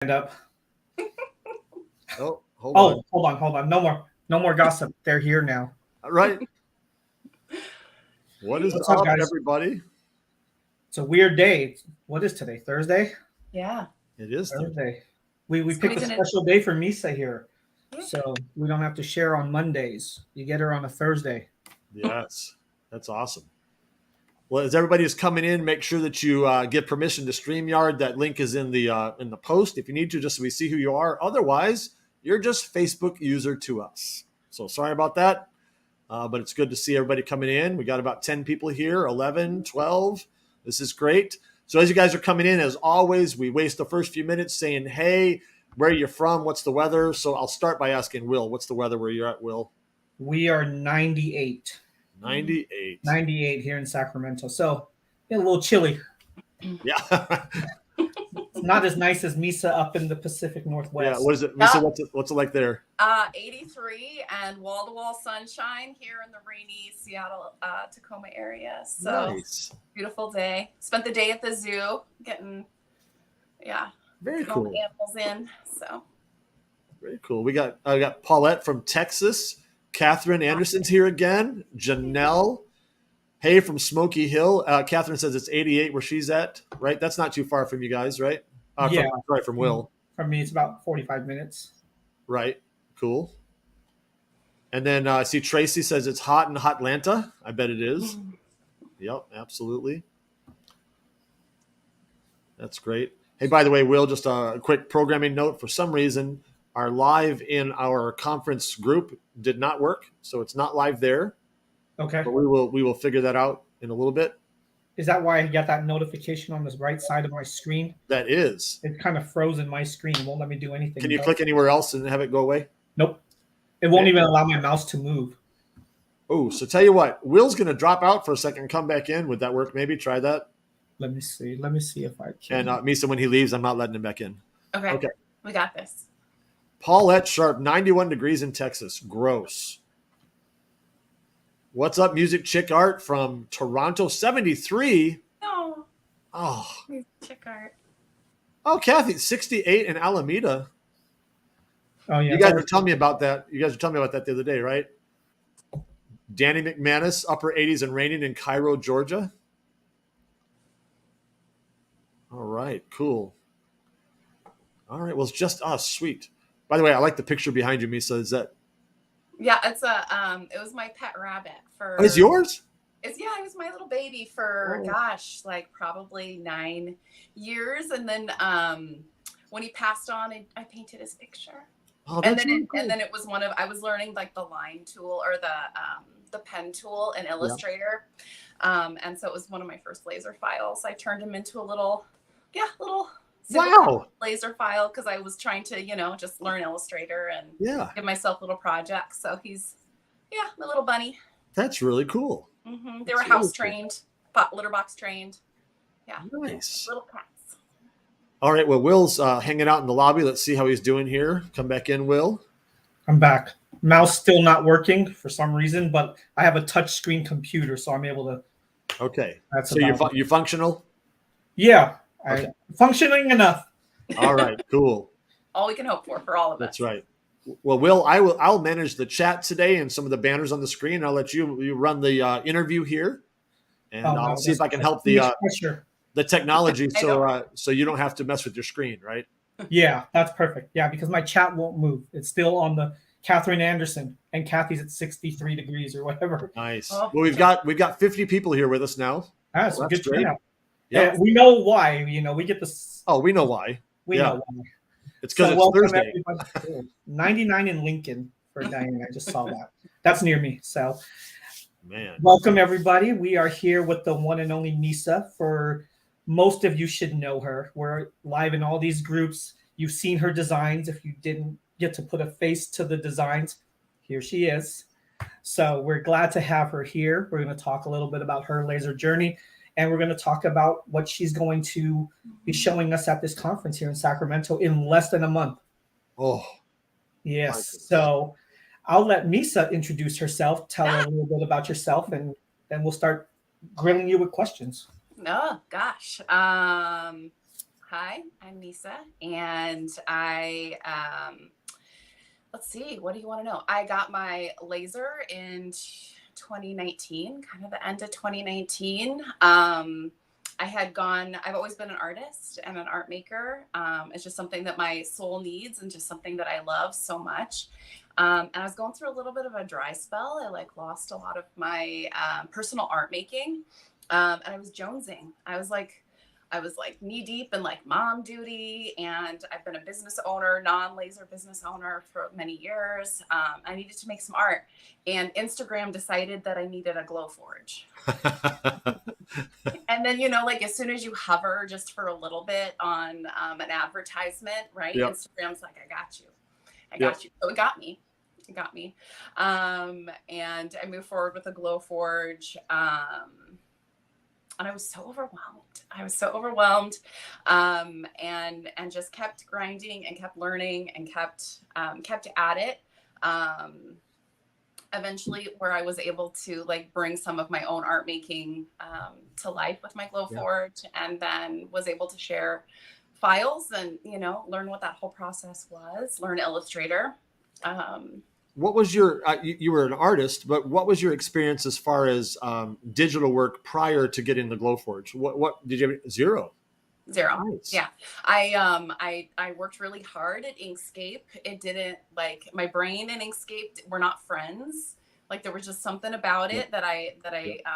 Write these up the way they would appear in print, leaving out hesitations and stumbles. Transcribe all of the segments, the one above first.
Up. Oh, hold on. No more gossip. They're here now. All right. What's up, guys? Everybody? It's a weird day. What is today? Thursday? Yeah. It is Thursday. We picked a special day for Missa here. So we don't have to share on Mondays. You get her on a Thursday. Yes. That's awesome. Well, as everybody is coming in, make sure that you get permission to StreamYard. That link is in the post if you need to, just so we see who you are. Otherwise, you're just Facebook user to us. So sorry about that, but it's good to see everybody coming in. We got about 10 people here, 11, 12. This is great. So as you guys are coming in, as always, we waste the first few minutes saying, hey, where are you from? What's the weather? So I'll start by asking Will, what's the weather where you're at, Will? We are 98. 98. 98 here in Sacramento. So a little chilly. Yeah. Not as nice as Missa up in the Pacific Northwest. Yeah. What is it, Missa? What's it like there? 83 and wall-to-wall sunshine here in the rainy Seattle, Tacoma area. So nice. Beautiful day. Spent the day at the zoo getting, very cool. Animals in. So very cool. I got Paulette from Texas. Catherine Anderson's here again. Janelle. Hey, from Smoky Hill. Catherine says it's 88 where she's at, right? That's not too far from you guys, right? From Will. From me, it's about 45 minutes. Right. Cool. And then I see Tracy says it's hot in Hotlanta. I bet it is. Yep, absolutely. That's great. Hey, by the way, Will, just a quick programming note. For some reason, our live in our conference group did not work, so it's not live there. Okay. But we will figure that out in a little bit. Is that why I got that notification on the right side of my screen? That is. It's kind of frozen my screen. It won't let me do anything. Can you click anywhere else and have it go away? Nope. It won't even allow my mouse to move. Oh, so tell you what, Will's going to drop out for a second and come back in. Would that work? Maybe try that. Let me see if I can. And Missa, when he leaves, I'm not letting him back in. Okay. We got this. Paulette Sharp, 91 degrees in Texas. Gross. What's up, Music Chick Art from Toronto, 73? No. Oh. Chick Art. Oh, Kathy, 68 in Alameda. Oh, yeah. You guys were telling me about that. You guys were telling me about that the other day, right? Danny McManus, upper 80s and raining in Cairo, Georgia. All right, cool. All right, well, it's just us. Sweet. By the way, I like the picture behind you, Missa. Is that? Yeah, it's it was my pet rabbit for. Oh, it's yours? It was my little baby for probably 9 years, and then when he passed on, I painted his picture. Oh, and that's then really cool. and then it was I was learning like the line tool or the pen tool in Illustrator, and so it was one of my first laser files. I turned him into a little laser file because I was trying to just learn Illustrator and give myself little projects. So he's my little bunny. That's really cool. Mm-hmm. They were house trained, litter box trained. Yeah, nice little cats. All right, well, Will's hanging out in the lobby. Let's see how he's doing here. Come back in, Will. I'm back. Mouse still not working for some reason, but I have a touch screen computer, so I'm able to. Okay. So you're functional? Yeah. Okay. Functioning enough. All right, cool. All we can hope for all of us. That's right. Well, Will, I'll manage the chat today and some of the banners on the screen. I'll let you run the interview here, and I'll see if I can help the technology so you don't have to mess with your screen, right? Yeah, that's perfect. Yeah, because my chat won't move. It's still on the Catherine Anderson, and Kathy's at 63 degrees or whatever. Nice. Oh. Well, we've got 50 people here with us now. That's good turnout. Yeah, we know why. We get this. Oh, we know why. We know why. It's because it's Thursday. 99 in Lincoln for Diane. I just saw that. That's near me. So, man, welcome everybody. We are here with the one and only Missa. For most of you should know her. We're live in all these groups. You've seen her designs. If you didn't get to put a face to the designs, here she is. So we're glad to have her here. We're going to talk a little bit about her laser journey. And we're going to talk about what she's going to be showing us at this conference here in Sacramento in less than a month. Oh, yes. So I'll let Missa introduce herself, tell her a little bit about yourself, and then we'll start grilling you with questions. Oh, gosh. Hi, I'm Missa, and I, let's see, what do you want to know? I got my laser in 2019, kind of the end of 2019. I've always been an artist and an art maker. It's just something that my soul needs and just something that I love so much. And I was going through a little bit of a dry spell. I lost a lot of my personal art making. And I was jonesing. I was like knee deep in like mom duty, and I've been a business owner, non-laser business owner for many years. I needed to make some art, and Instagram decided that I needed a glow forge. And then, like as soon as you hover just for a little bit on an advertisement, right? Yep. Instagram's like, I got you. Yep. So it got me. And I moved forward with a glow forge. And I was so overwhelmed. And just kept grinding and kept learning and kept at it. Eventually where I was able to like bring some of my own art making to life with my glow forge, and then was able to share files and, learn what that whole process was, learn Illustrator. What was your you were an artist, but what was your experience as far as digital work prior to getting the Glowforge? What did you have? Zero. Nice. Yeah. I worked really hard at Inkscape. It didn't like my brain and Inkscape were not friends. Like there was just something about it that I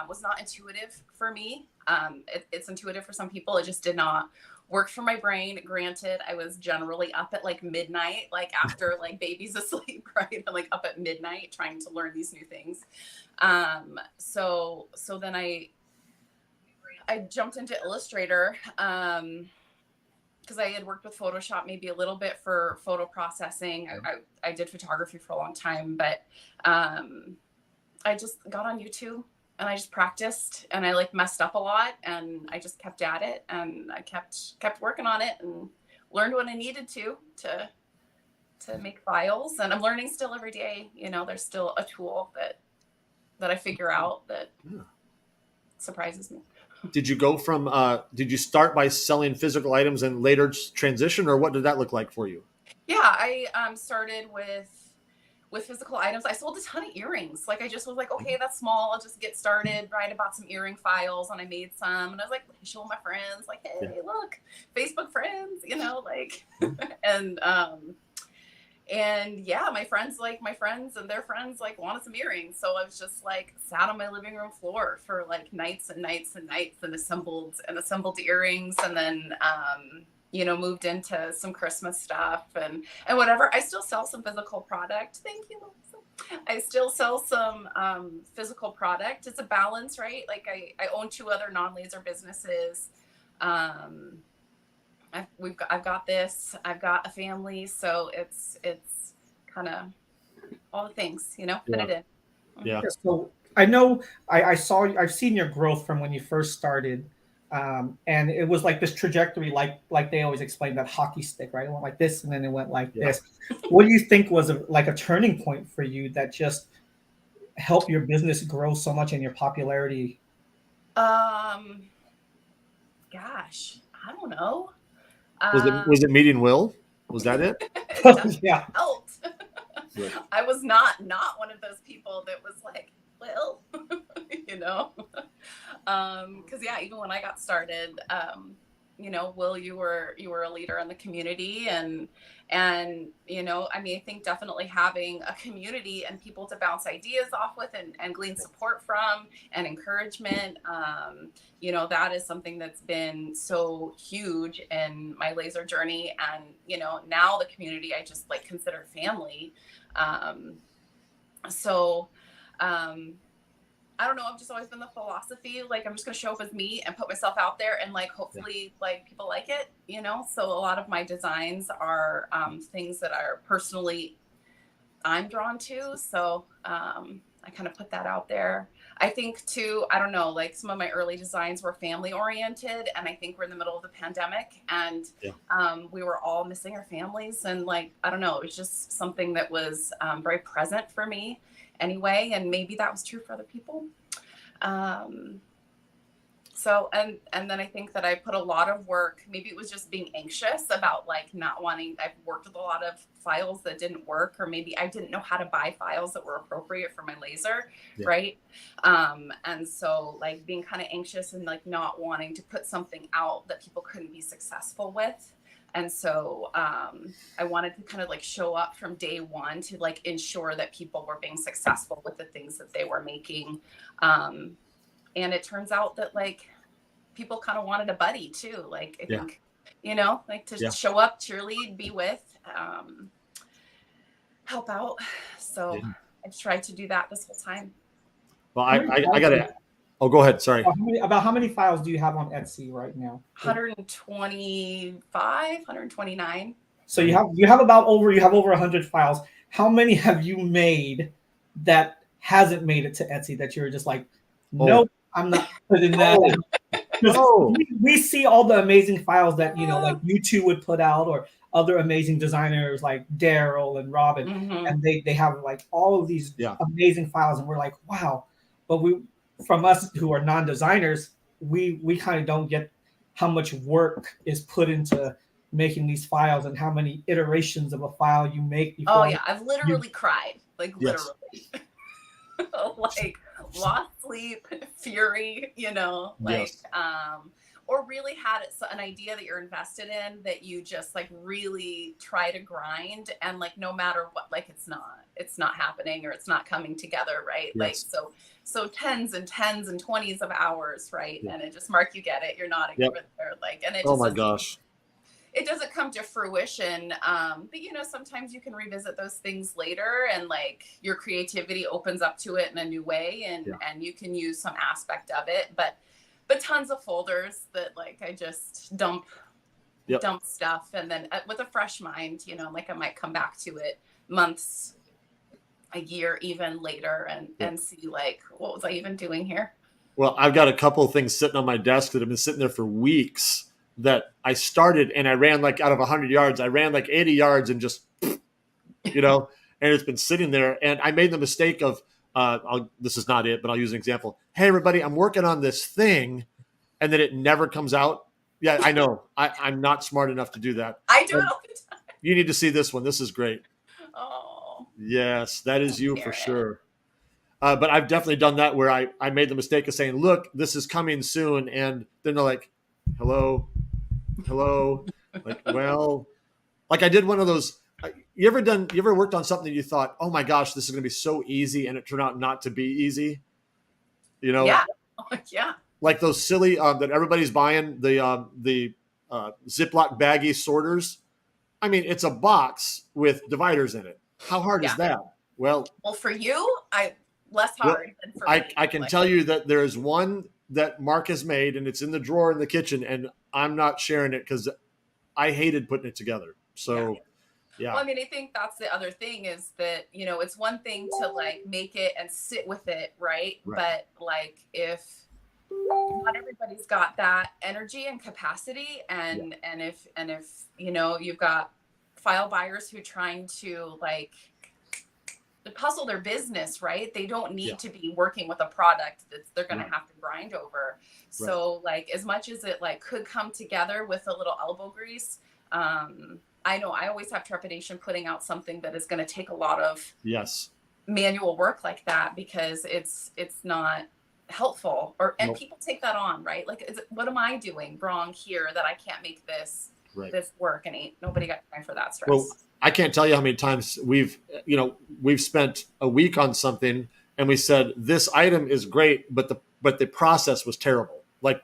was not intuitive for me. It's intuitive for some people. It just did not work for my brain. Granted, I was generally up at like midnight, like after like baby's asleep, right? I'm like up at midnight trying to learn these new things. So then I jumped into Illustrator because I had worked with Photoshop maybe a little bit for photo processing. I did photography for a long time, but I just got on YouTube and I just practiced, and I like messed up a lot, and I just kept at it, and I kept working on it and learned what I needed to make files. And I'm learning still every day. There's still a tool that I figure out that surprises me. Did you go from did you start by selling physical items and later transition, or what did that look like for you? Yeah, I started with physical items. I sold a ton of earrings. Like I just was like, okay, that's small. I'll just get started, right? I bought some earring files and I made some, and I was like, show my friends, like, hey, look, Facebook friends, like, and yeah, my friends and their friends like wanted some earrings. So I was just like sat on my living room floor for like nights and nights and nights and assembled earrings, and then, moved into some Christmas stuff and whatever. I still sell some physical product. Thank you, Melissa. I still sell some physical product. It's a balance, right? Like I own 2 other non-laser businesses. I've got this. I've got a family, so it's kind of all the things, fit it in. Yeah. So I know I've seen your growth from when you first started. And it was like this trajectory, like they always explain, that hockey stick, right? It went like this, and then it went like this. What do you think was a turning point for you that just helped your business grow so much and your popularity? Gosh, I don't know. Was it meeting Will? Was that it? Yeah. Helped. I was not one of those people that was like, well, because even when I got started, Will, you were a leader in the community, and I think definitely having a community and people to bounce ideas off with and glean support from and encouragement, that is something that's been so huge in my laser journey. And now the community I just like consider family. I don't know. I've just always been the philosophy, like, I'm just going to show up as me and put myself out there, and like, hopefully like people like it, So a lot of my designs are things that are personally I'm drawn to. So I kind of put that out there. I think too, I don't know, like some of my early designs were family oriented, and I think we're in the middle of the pandemic, and we were all missing our families, and like, I don't know, it was just something that was very present for me anyway, and maybe that was true for other people. So and then I think that I put a lot of work. Maybe it was just being anxious about like not wanting. I've worked with a lot of files that didn't work, or maybe I didn't know how to buy files that were appropriate for my laser, Yeah. right? And so like being kind of anxious and like not wanting to put something out that people couldn't be successful with. And so I wanted to kind of like show up from day one to like ensure that people were being successful with the things that they were making. And it turns out that like people kind of wanted a buddy too. Like I think, like to show up, cheerlead, be with, help out. So I've tried to do that this whole time. Well, I gotta. Oh, go ahead. Sorry. About how many files do you have on Etsy right now? 125, 129. So you have over 100 files. How many have you made that hasn't made it to Etsy that you're just like, nope, I'm not putting that in? We see all the amazing files that like you two would put out, or other amazing designers like Daryl and Robin, and they have like all of these amazing files, and we're like, wow. But from us who are non-designers, we kind of don't get how much work is put into making these files and how many iterations of a file you make before. Oh yeah, I've literally cried, like literally. Like lost sleep, fury, or really had an idea that you're invested in that you just like really try to grind, and like no matter what, like it's not happening, or it's not coming together, right? Like so tens and 20s of hours, right? And it just, Mark, you get it, you're nodding over there, like, and it just, oh my gosh, it doesn't come to fruition. But sometimes you can revisit those things later, and like your creativity opens up to it in a new way, and you can use some aspect of it. But tons of folders that like I just dump stuff, and then with a fresh mind, like I might come back to it months, a year, even later, and see like, what was I even doing here? Well, I've got a couple of things sitting on my desk that have been sitting there for weeks that I started, and I ran like out of 100 yards, I ran like 80 yards and just, and it's been sitting there. And I made the mistake of, this is not it, but I'll use an example. Hey, everybody, I'm working on this thing, and then it never comes out. Yeah, I know. I'm not smart enough to do that. I do it all the time. You need to see this one. This is great. Oh. Yes, that is you for sure. But I've definitely done that where I made the mistake of saying, look, this is coming soon. And then they're like, hello. Like, well, like I did one of those. You ever worked on something that you thought, oh my gosh, this is going to be so easy, and it turned out not to be easy? Yeah. Like those silly that everybody's buying, the Ziploc baggy sorters. I mean, it's a box with dividers in it. How hard is that? Well, for you, less hard than for me. I can tell you that there is one that Mark has made, and it's in the drawer in the kitchen, and I'm not sharing it because I hated putting it together. So, yeah. Well, I mean, I think that's the other thing is that, it's one thing to like make it and sit with it, right? But like if not everybody's got that energy and capacity, and if you've got file buyers who are trying to like puzzle their business, right? They don't need to be working with a product that they're going to have to grind over. So like as much as it like could come together with a little elbow grease, I know I always have trepidation putting out something that is going to take a lot of manual work like that, because it's not helpful, and people take that on, right? Like, what am I doing wrong here that I can't make this work? And nobody got time for that stress. Well, I can't tell you how many times we've spent a week on something and we said this item is great, but the process was terrible. Like,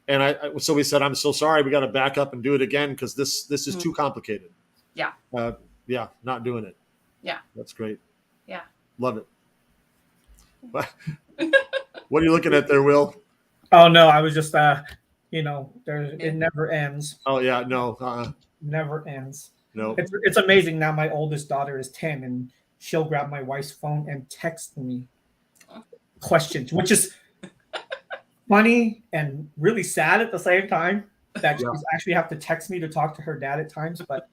and so we said, I'm so sorry, we got to back up and do it again because this is too complicated. Yeah. Not doing it. Yeah. That's great. Yeah. Love it. What are you looking at there, Will? Oh no, I was just it never ends. Oh yeah, no. Never ends. No. It's amazing. Now my oldest daughter is 10, and she'll grab my wife's phone and text me questions, which is funny and really sad at the same time that she actually have to text me to talk to her dad at times. But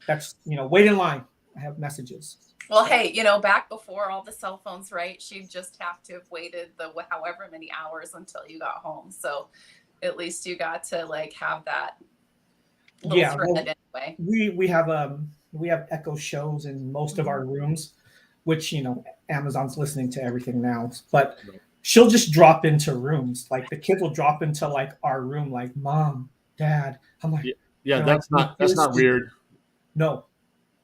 that's wait in line. I have messages. Well, hey, back before all the cell phones, right? She'd just have to have waited the however many hours until you got home. So at least you got to like have that little Yeah, thread well, anyway. we have Echo shows in most of our rooms, which Amazon's listening to everything now. But she'll just drop into rooms. Like the kids will drop into like our room, like Mom, Dad. I'm like, Yeah, they're that's like, not weird. No,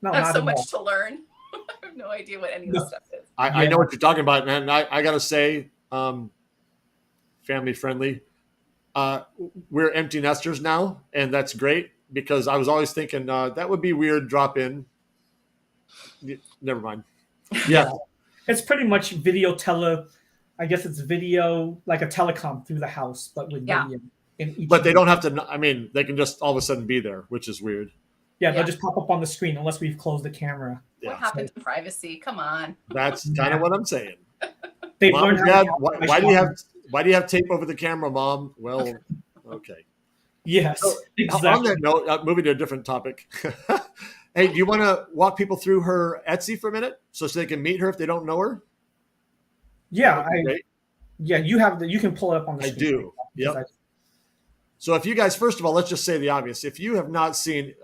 I have not so at much all. to learn. I have no idea what any of this stuff is. I know what you're talking about, man. I gotta say, family friendly. We're empty nesters now, and that's great because I was always thinking that would be weird. Drop in. Never mind. Yeah, It's pretty much I guess it's video, like a telecom through the house, but with Yeah. video in each. but they don't have to. I mean, they can just all of a sudden be there, which is weird. Yeah, they'll just pop up on the screen unless we've closed the camera. What happened to privacy? Come on. That's kind of what I'm saying. They've Mom learned and how Dad, to why do you have tape over the camera, Mom? Well, okay. Yes, So, exactly. on that note, moving to a different topic. Hey, do you want to walk people through her Etsy for a minute so they can meet her if they don't know her? Yeah, Okay. you can pull it up on the I screen. do. Yep. So if you guys, first of all, let's just say the obvious. If you have not seen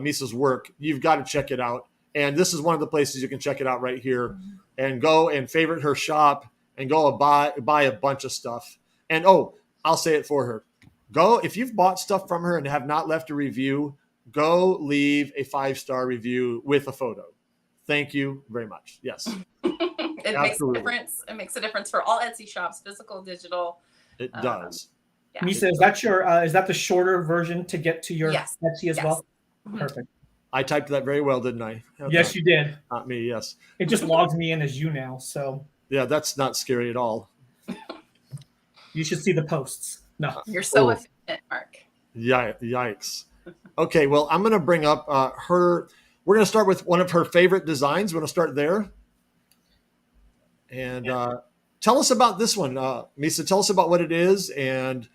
Missa's work, you've got to check it out. And this is one of the places you can check it out right here, and go and favorite her shop and go buy a bunch of stuff. And I'll say it for her. Go, if you've bought stuff from her and have not left a review, go leave a 5-star review with a photo. Thank you very much. Yes. It makes a difference. It makes a difference for all Etsy shops, physical, digital. It does. Yeah. Missa, is that the shorter version to get to your Etsy as well? Mm-hmm. Perfect. I typed that very well, didn't I? Yes, you did. Not me, yes. It just logs me in as you now, so. Yeah, that's not scary at all. You should see the posts. No. You're so efficient, Mark. Yikes. Okay, well, I'm going to bring up her. We're going to start with one of her favorite designs. We're going to start there. And tell us about this one, Missa. Tell us about what it is. And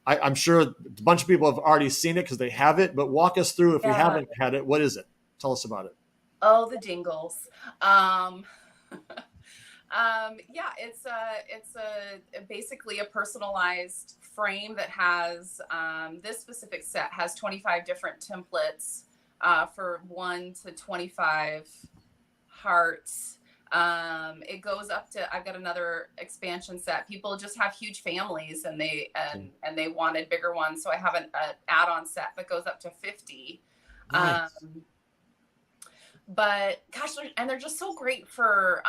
I'm sure a bunch of people have already seen it because they have it. But walk us through if you haven't had it. What is it? Tell us about it. Oh, the dingles. It's basically a personalized frame that has this specific set has 25 different templates for 1 to 25 hearts. It goes up to, I've got another expansion set. People just have huge families and they wanted bigger ones. So I have an add-on set that goes up to 50. Nice. But gosh, they're just so great for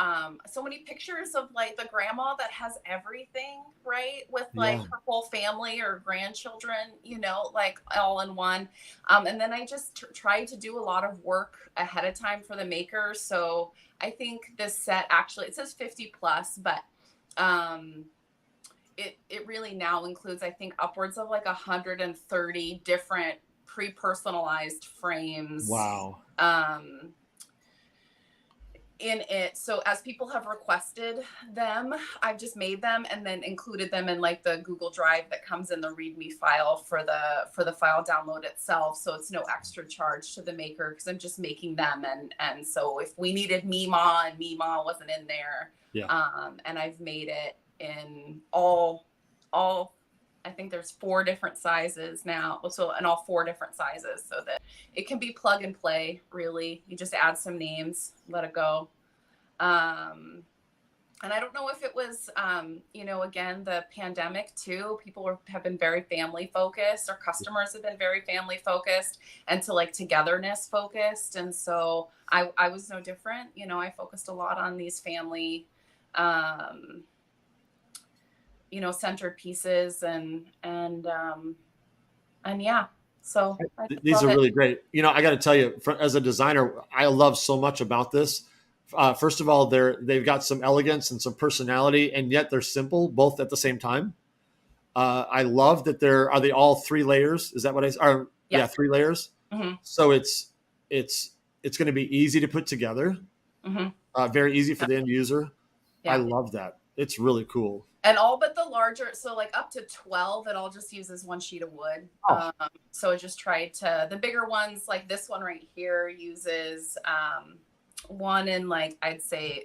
so many pictures of like the grandma that has everything, right? With like her whole family or grandchildren, like all in one. And then I just tried to do a lot of work ahead of time for the makers. So I think this set actually, it says 50 plus, but it really now includes, I think, upwards of like 130 different pre-personalized frames. Wow. In it. So as people have requested them, I've just made them and then included them in like the Google Drive that comes in the README file for the file download itself. So it's no extra charge to the maker because I'm just making them. And so if we needed Mima and Mima wasn't in there, and I've made it in all I think there's 4 different sizes now. So in all 4 different sizes so that it can be plug and play, really. You just add some names, let it go. And I don't know if it was, again, the pandemic too, people have been very family focused. Our customers have been very family focused and to like togetherness focused. And so I was no different. I focused a lot on these family, centered pieces and so these are really great. I got to tell you, as a designer, I love so much about this. First of all, they've got some elegance and some personality, and yet they're simple both at the same time. I love that are they all 3 layers? Is that what I are? Yeah, 3 layers. Mm-hmm. So it's going to be easy to put together. Mm-hmm. Very easy for the end user. Yeah. I love that. It's really cool. And all but the larger, so like up to 12, it all just uses 1 sheet of wood. So I just tried the bigger ones, like this one right here uses one in like, I'd say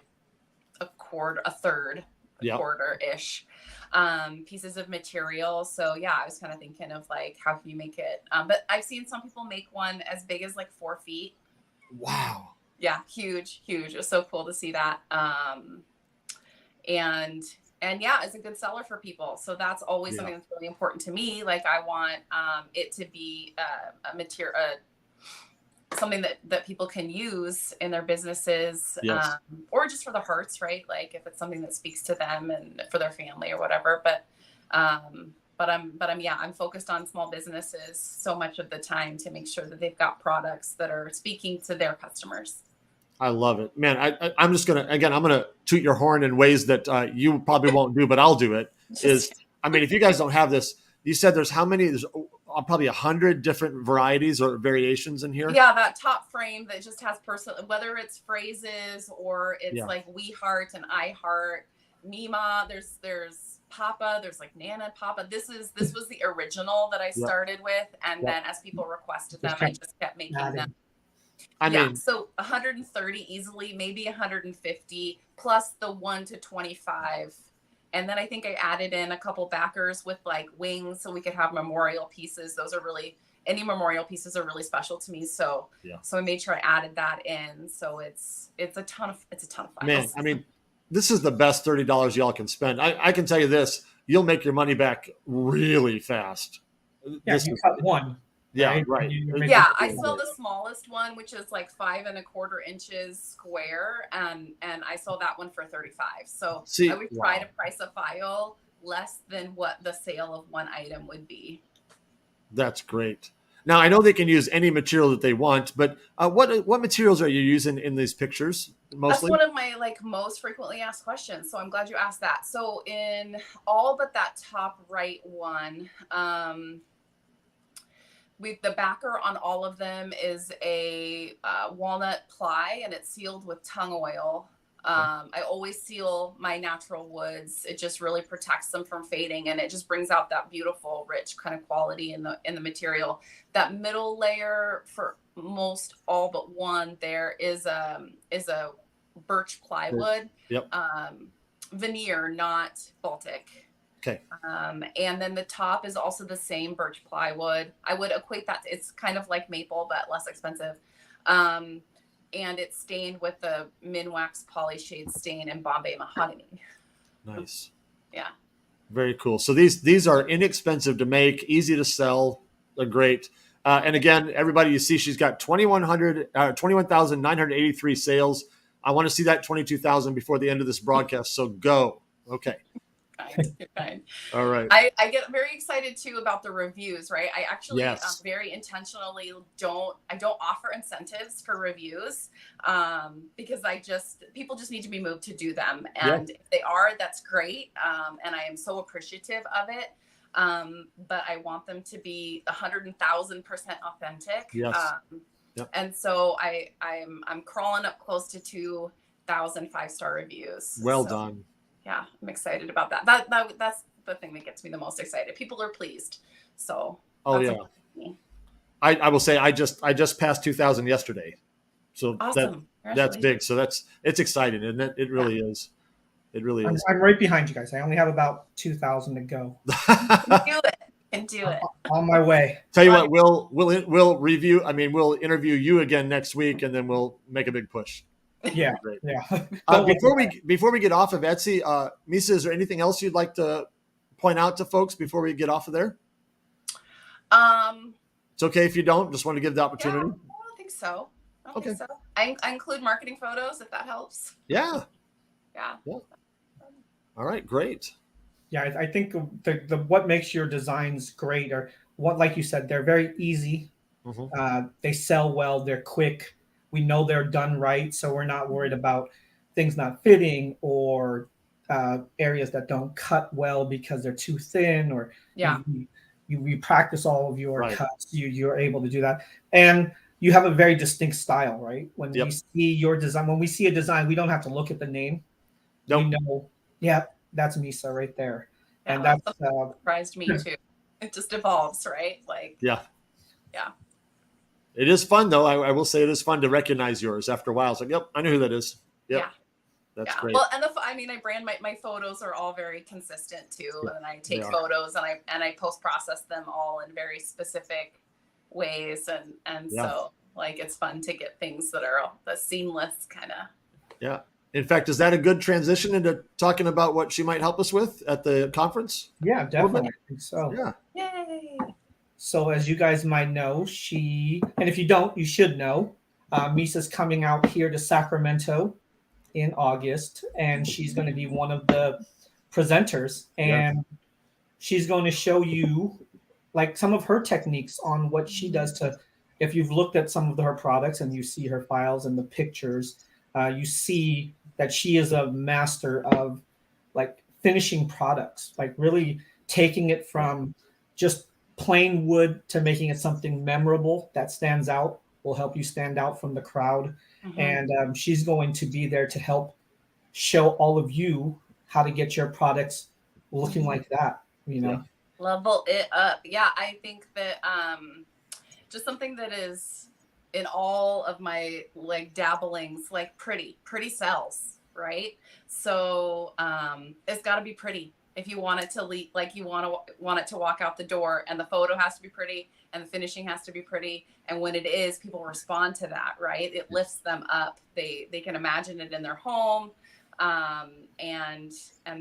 a third, Yep. quarter-ish pieces of material. So yeah, I was kind of thinking of like, how can you make it? But I've seen some people make one as big as like 4 feet. Wow. Yeah, huge. It was so cool to see that. And yeah, it's a good seller for people. So that's always something that's really important to me. Like I want it to be a material, something that people can use in their businesses, Yes. or just for the hearts, right? Like if it's something that speaks to them and for their family or whatever. But I'm focused on small businesses so much of the time to make sure that they've got products that are speaking to their customers. I love it, man. I'm just I'm gonna toot your horn in ways that you probably won't do, but I'll do it. If you guys don't have this, you said there's how many? There's probably 100 different varieties or variations in here. Yeah, that top frame that just has personal, whether it's phrases or it's like we heart and I heart, Mima. There's Papa. There's like Nana, Papa. This was the original that I started with, and then as people requested them, I just kept making them. So 130 easily, maybe 150 plus the 1 to 25. And then I think I added in a couple backers with like wings so we could have memorial pieces. Those are really, any memorial pieces are really special to me. So I made sure I added that in. So it's a ton of files. Man, this is the best $30 y'all can spend. I can tell you this, you'll make your money back really fast. Yeah, you cut one. Yeah, right. I saw the smallest one, which is like 5 1/4 inches square, and I saw that one for $35. So I would try to price a file less than what the sale of one item would be. That's great. Now I know they can use any material that they want, but what materials are you using in these pictures mostly? That's one of my like most frequently asked questions. So I'm glad you asked that. So in all but that top right one, the backer on all of them is a walnut ply, and it's sealed with tung oil. I always seal my natural woods. It just really protects them from fading, and it just brings out that beautiful, rich kind of quality in the material. That middle layer for most all but one there is a birch plywood, veneer, not Baltic. Okay. And then the top is also the same birch plywood. I would equate that it's kind of like maple, but less expensive. And it's stained with the Minwax Polyshade stain and Bombay mahogany. Nice. Yeah. Very cool. So these are inexpensive to make, easy to sell. They're great. And again, everybody, you see she's got 21,983 sales. I want to see that 22,000 before the end of this broadcast. So go. Okay. You're fine. All right. I get very excited too about the reviews, right? I actually very intentionally don't offer incentives for reviews because people just need to be moved to do them. And if they are, that's great. And I am so appreciative of it. But I want them to be 100,000% authentic. Yes. And so I'm crawling up close to 2,000 5-star reviews. Well done. Yeah, I'm excited about that. That's the thing that gets me the most excited. People are pleased. So I will say I just passed 2,000 yesterday. So awesome. that's big. So it's exciting, and it really is. It really is. I'm right behind you guys. I only have about 2,000 to go. Do it. On my way. Tell you what, we'll review. We'll interview you again next week, and then we'll make a big push. Yeah. Great. Yeah. Before we get off of Etsy, Missa, is there anything else you'd like to point out to folks before we get off of there? It's okay if you don't. Just want to give the opportunity. I don't think so. I include marketing photos if that helps. Yeah. All right. Great. Yeah, I think the what makes your designs great are what, like you said, they're very easy. Mm-hmm. They sell well. They're quick. We know they're done right, so we're not worried about things not fitting or areas that don't cut well because they're too thin, or you practice all of your cuts. You're able to do that, and you have a very distinct style, right? When we see your design, when we see a design, we don't have to look at the name. Nope. We know, that's Missa right there, and that surprised me too. It just evolves, right? Like yeah. It is fun though. I will say it is fun to recognize yours after a while. It's like, yep, I know who that is. Yep. Yeah. That's Yeah. great. Well, and I mean, I brand my photos are all very consistent too. And I take photos and I post process them all in very specific ways. And so like, it's fun to get things that are the seamless kind of. Yeah. In fact, is that a good transition into talking about what she might help us with at the conference? Yeah, definitely. I think so. Yeah. Yay. So as you guys might know, and if you don't, you should know, Missa's coming out here to Sacramento in August, and she's going to be one of the presenters, and she's going to show you like some of her techniques on what she does to, if you've looked at some of her products and you see her files and the pictures, you see that she is a master of like finishing products, like really taking it from just plain wood to making it something memorable that stands out, will help you stand out from the crowd. And she's going to be there to help show all of you how to get your products looking like that, Level it up. Yeah, I think that just something that is in all of my like dabblings, like pretty sells, right? So it's got to be pretty. If you want it to like you want it to walk out the door, and the photo has to be pretty and the finishing has to be pretty, and when it is, people respond to that, right? It lifts them up. They can imagine it in their home, and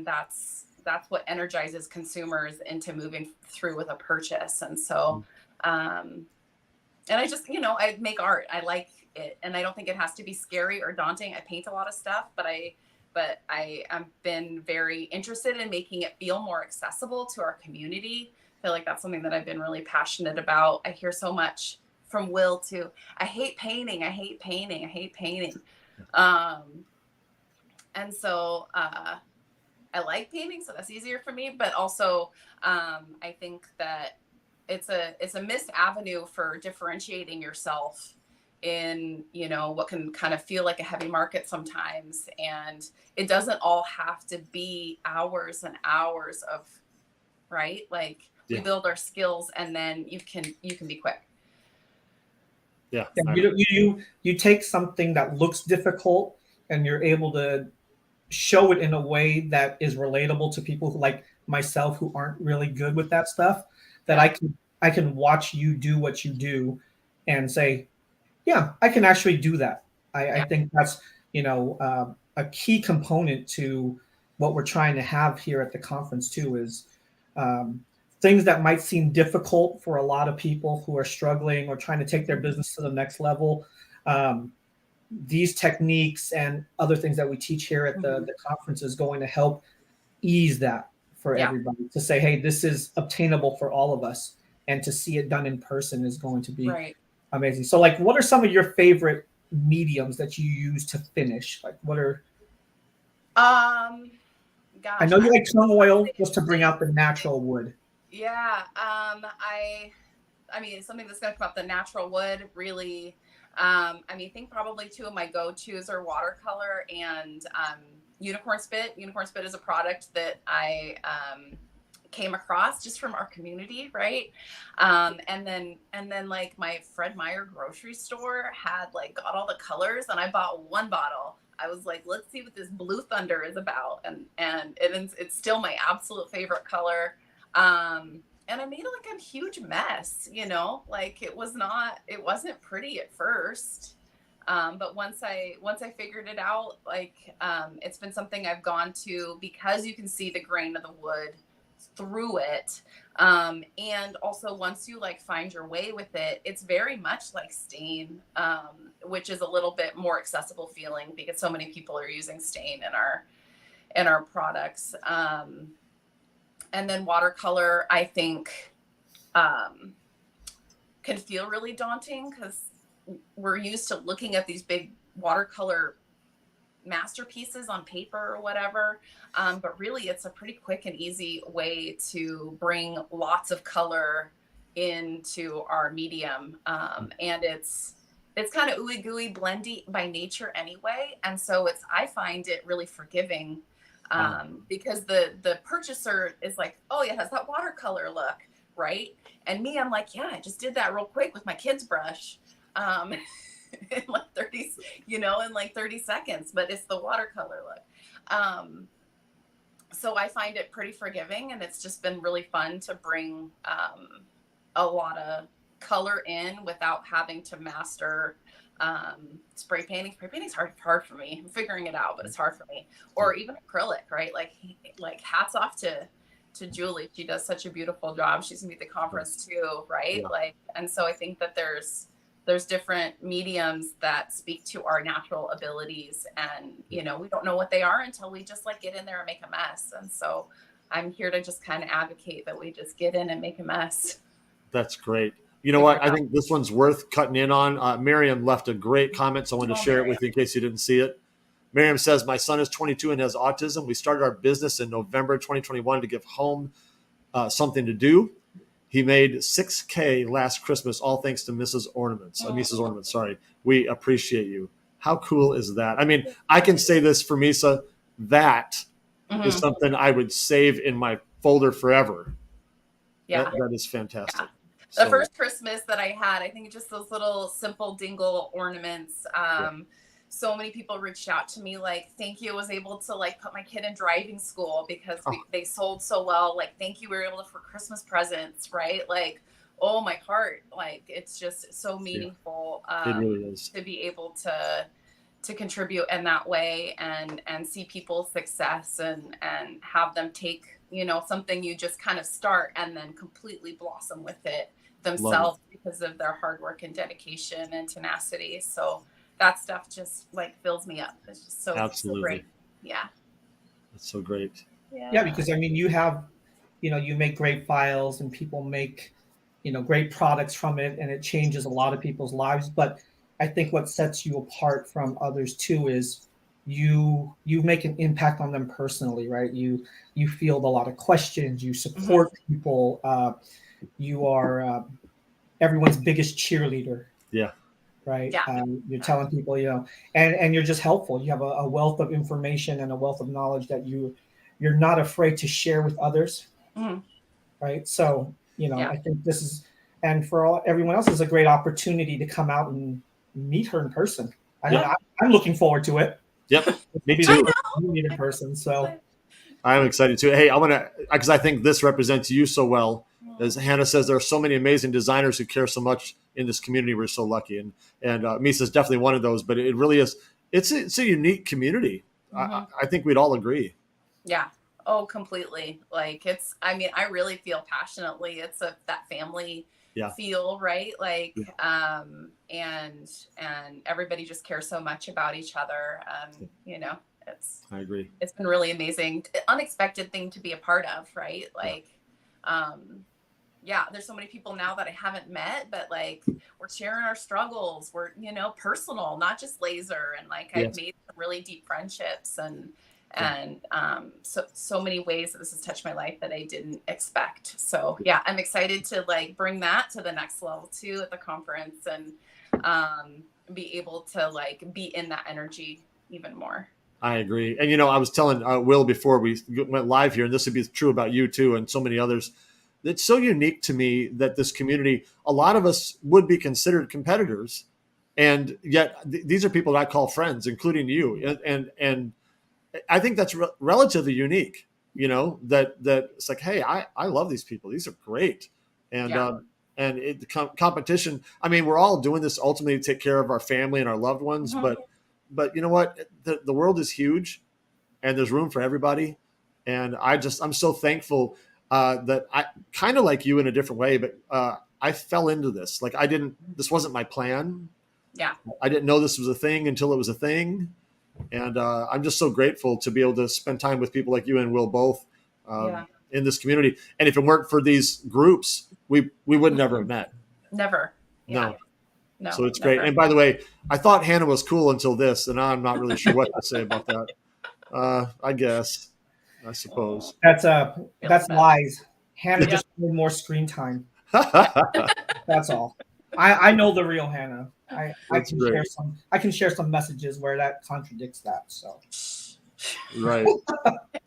that's what energizes consumers into moving through with a purchase. And so and I just, I make art. I like it, and I don't think it has to be scary or daunting. I paint a lot of stuff, but I've been very interested in making it feel more accessible to our community. I feel like that's something that I've been really passionate about. I hear so much from Will too. I hate painting. And so I like painting, so that's easier for me. But also, I think that it's a missed avenue for differentiating yourself in, what can kind of feel like a heavy market sometimes. And it doesn't all have to be hours and hours of, right? Like we build our skills, and then you can be quick. Yeah. You take something that looks difficult and you're able to show it in a way that is relatable to people who, like myself, who aren't really good with that stuff, that I can watch you do what you do and say, yeah, I can actually do that. I think that's, a key component to what we're trying to have here at the conference too, is things that might seem difficult for a lot of people who are struggling or trying to take their business to the next level. These techniques and other things that we teach here at the conference is going to help ease that for everybody, to say, hey, this is obtainable for all of us, and to see it done in person is going to be amazing. So like, what are some of your favorite mediums that you use to finish? Like, what are gosh, I know you like tung oil just to bring out the natural wood. Yeah. I mean, something that's going to come up, the natural wood, really. I think probably two of my go-tos are watercolor and unicorn spit. Unicorn spit is a product that I came across just from our community, right? And then like my Fred Meyer grocery store had like got all the colors, and I bought one bottle. I was like, let's see what this blue thunder is about, and it's still my absolute favorite color. And I made like a huge mess, like it wasn't pretty at first. But once I figured it out, like, it's been something I've gone to, because you can see the grain of the wood through it. And also once you like find your way with it, it's very much like stain, which is a little bit more accessible feeling, because so many people are using stain in our products. And then watercolor, I think, can feel really daunting, because we're used to looking at these big watercolor masterpieces on paper or whatever. But really, it's a pretty quick and easy way to bring lots of color into our medium. And it's kind of ooey gooey blendy by nature anyway. And so I find it really forgiving. Because the purchaser is like, oh yeah, it has that watercolor look, right? And me, I'm like, yeah, I just did that real quick with my kid's brush. in like 30, in like 30 seconds, but it's the watercolor look. So I find it pretty forgiving, and it's just been really fun to bring a lot of color in without having to master spray painting. Spray painting's hard for me. I'm figuring it out, but it's hard for me. Or even acrylic, right? Like hats off to Julie. She does such a beautiful job. She's gonna be at the conference too, right? Yeah. And so I think that there's different mediums that speak to our natural abilities, and we don't know what they are until we just like get in there and make a mess. And so I'm here to just kind of advocate that we just get in and make a mess. That's great. You know what? I think this one's worth cutting in on. Miriam left a great comment, so I wanted to share it with you in case you didn't see it. Miriam says, my son is 22 and has autism. We started our business in November 2021 to give home something to do. He made $6,000 last Christmas, all thanks to Mrs. Ornaments. Missa's Ornaments, sorry. We appreciate you. How cool is that? I mean, I can say this for Missa. That is something I would save in my folder forever. Yeah. That is fantastic. Yeah. The first Christmas that I had, I think just those little simple dingle ornaments. So many people reached out to me like, thank you. I was able to like put my kid in driving school because they sold so well. Like, thank you. We were able to for Christmas presents, right? Like, oh, my heart. Like, it's just so meaningful. It really is. To be able to contribute in that way and see people's success and have them take, something you just kind of start and then completely blossom with it themselves because of their hard work and dedication and tenacity. So that stuff just like fills me up. It's just so great. Yeah. That's so great. Yeah, because I mean, you have, you make great files and people make, great products from it, and it changes a lot of people's lives. But I think what sets you apart from others too is you make an impact on them personally, right? You field a lot of questions, you support people, you are everyone's biggest cheerleader. Yeah. Right. Yeah. You're telling people, and you're just helpful. You have a wealth of information and a wealth of knowledge that you're not afraid to share with others. Right. So, I think this is, and for everyone else, is a great opportunity to come out and meet her in person. I'm looking forward to it. Yep. Me too. Meet in person. So I'm excited too. Hey, I want to, because I think this represents you so well. As Hannah says, there are so many amazing designers who care so much in this community. We're so lucky. And Missa is definitely one of those, but it really is. It's a unique community. I think we'd all agree. Yeah. Oh, completely. Like I really feel passionately. It's that family feel, right? Like, and everybody just cares so much about each other. I agree. It's been really amazing. Unexpected thing to be a part of, right? Like, there's so many people now that I haven't met, but like we're sharing our struggles. We're, personal, not just laser. And like I've made some really deep friendships and so many ways that this has touched my life that I didn't expect. So I'm excited to like bring that to the next level too at the conference and be able to like be in that energy even more. I agree. And, I was telling Will before we went live here, and this would be true about you too and so many others. It's so unique to me that this community, a lot of us would be considered competitors. And yet these are people that I call friends, including you. And I think that's relatively unique, that it's like, hey, I love these people. These are great. And the competition, I mean, we're all doing this ultimately to take care of our family and our loved ones. But you know what? The world is huge and there's room for everybody. And I'm so thankful that I kind of like you in a different way, but I fell into this. Like this wasn't my plan. Yeah. I didn't know this was a thing until it was a thing. And I'm just so grateful to be able to spend time with people like you and Will both in this community. And if it weren't for these groups, we would never have met. Never. Yeah. No. So it's great. And by the way, I thought Hannah was cool until this, and I'm not really sure what to say about that. I suppose. That's lies. Hannah just wanted more screen time. That's all. I know the real Hannah. I can share some messages where that contradicts that. So right.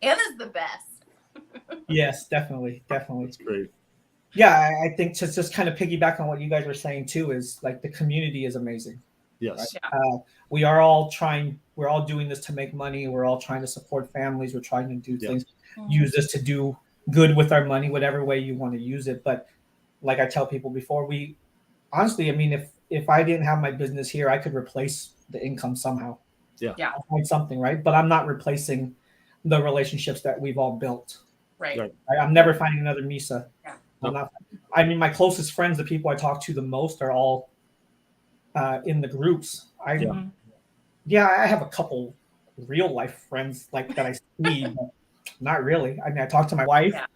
Anna's the best. Yes, definitely. That's great. Yeah, I think to just kind of piggyback on what you guys were saying too is like the community is amazing. Right? Yes. Yeah. We are all trying. We're all doing this to make money. We're all trying to support families. We're trying to do Yeah. things. Mhm. Use this to do good with our money, whatever way you want to use it. But like I tell people before, we honestly, I mean, if I didn't have my business here, I could replace the income somehow. Yeah. Yeah. I'll find something, right? But I'm not replacing the relationships that we've all built. Right. Right. I'm never finding another Misa. Yeah. I'm not. I mean, my closest friends, the people I talk to the most, are all in the groups. Mhm. Yeah, I have a couple real life friends like that I see, but not really. I mean, I talk to my wife, Yeah.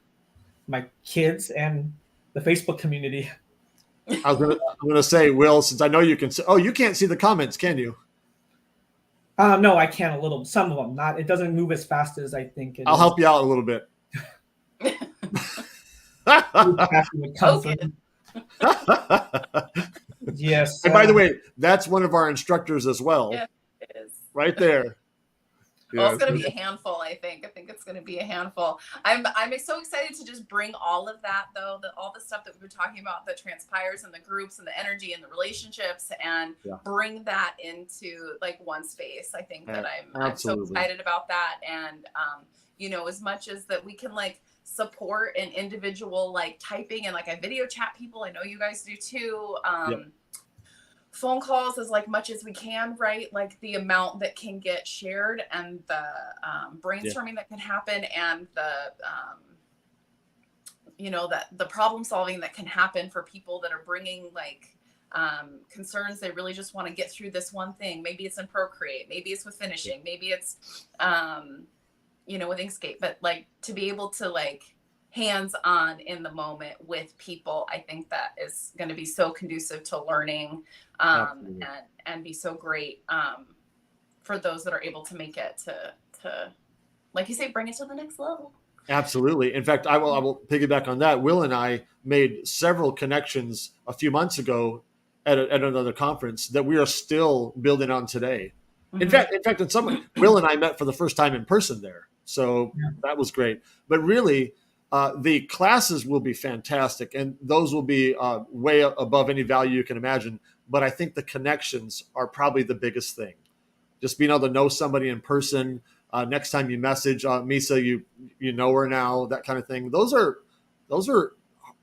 my kids, and the Facebook community. I'm gonna say, Will, since I know you can. Oh, you can't see the comments, can you? No, I can a little. Some of them, not. It doesn't move as fast as I think it I'll is. help you out a little bit. Happy would come Okay. through. Yes. And by the way, that's one of our instructors as well, Yeah, it is. right there. Well, Yeah. it's going to be a handful, I think. I think it's going to be a handful. I'm so excited to just bring all of that, though, all the stuff that we've been talking about that transpires in the groups and the energy and the relationships, and bring that into like one space. I think that I'm so excited about that. And, you know, as much as that we can like support an individual like typing and like I video chat people, I know you guys do too. Phone calls as like much as we can, right? Like the amount that can get shared and the brainstorming that can happen and the you know, that the problem solving that can happen for people that are bringing like concerns. They really just want to get through this one thing. Maybe it's in Procreate, maybe it's with finishing, maybe it's you know, with Inkscape, but like to be able to like hands-on in the moment with people, I think that is going to be so conducive to learning and be so great for those that are able to make it to like you say, bring it to the next level. Absolutely. In fact, I will piggyback on that. Will and I made several connections a few months ago at another conference that we are still building on today. Mm-hmm. In fact, in some Will and I met for the first time in person there, so that was great. But really, the classes will be fantastic, and those will be way above any value you can imagine. But I think the connections are probably the biggest thing. Just being able to know somebody in person. Next time you message Missa, you know her now, that kind of thing. Those are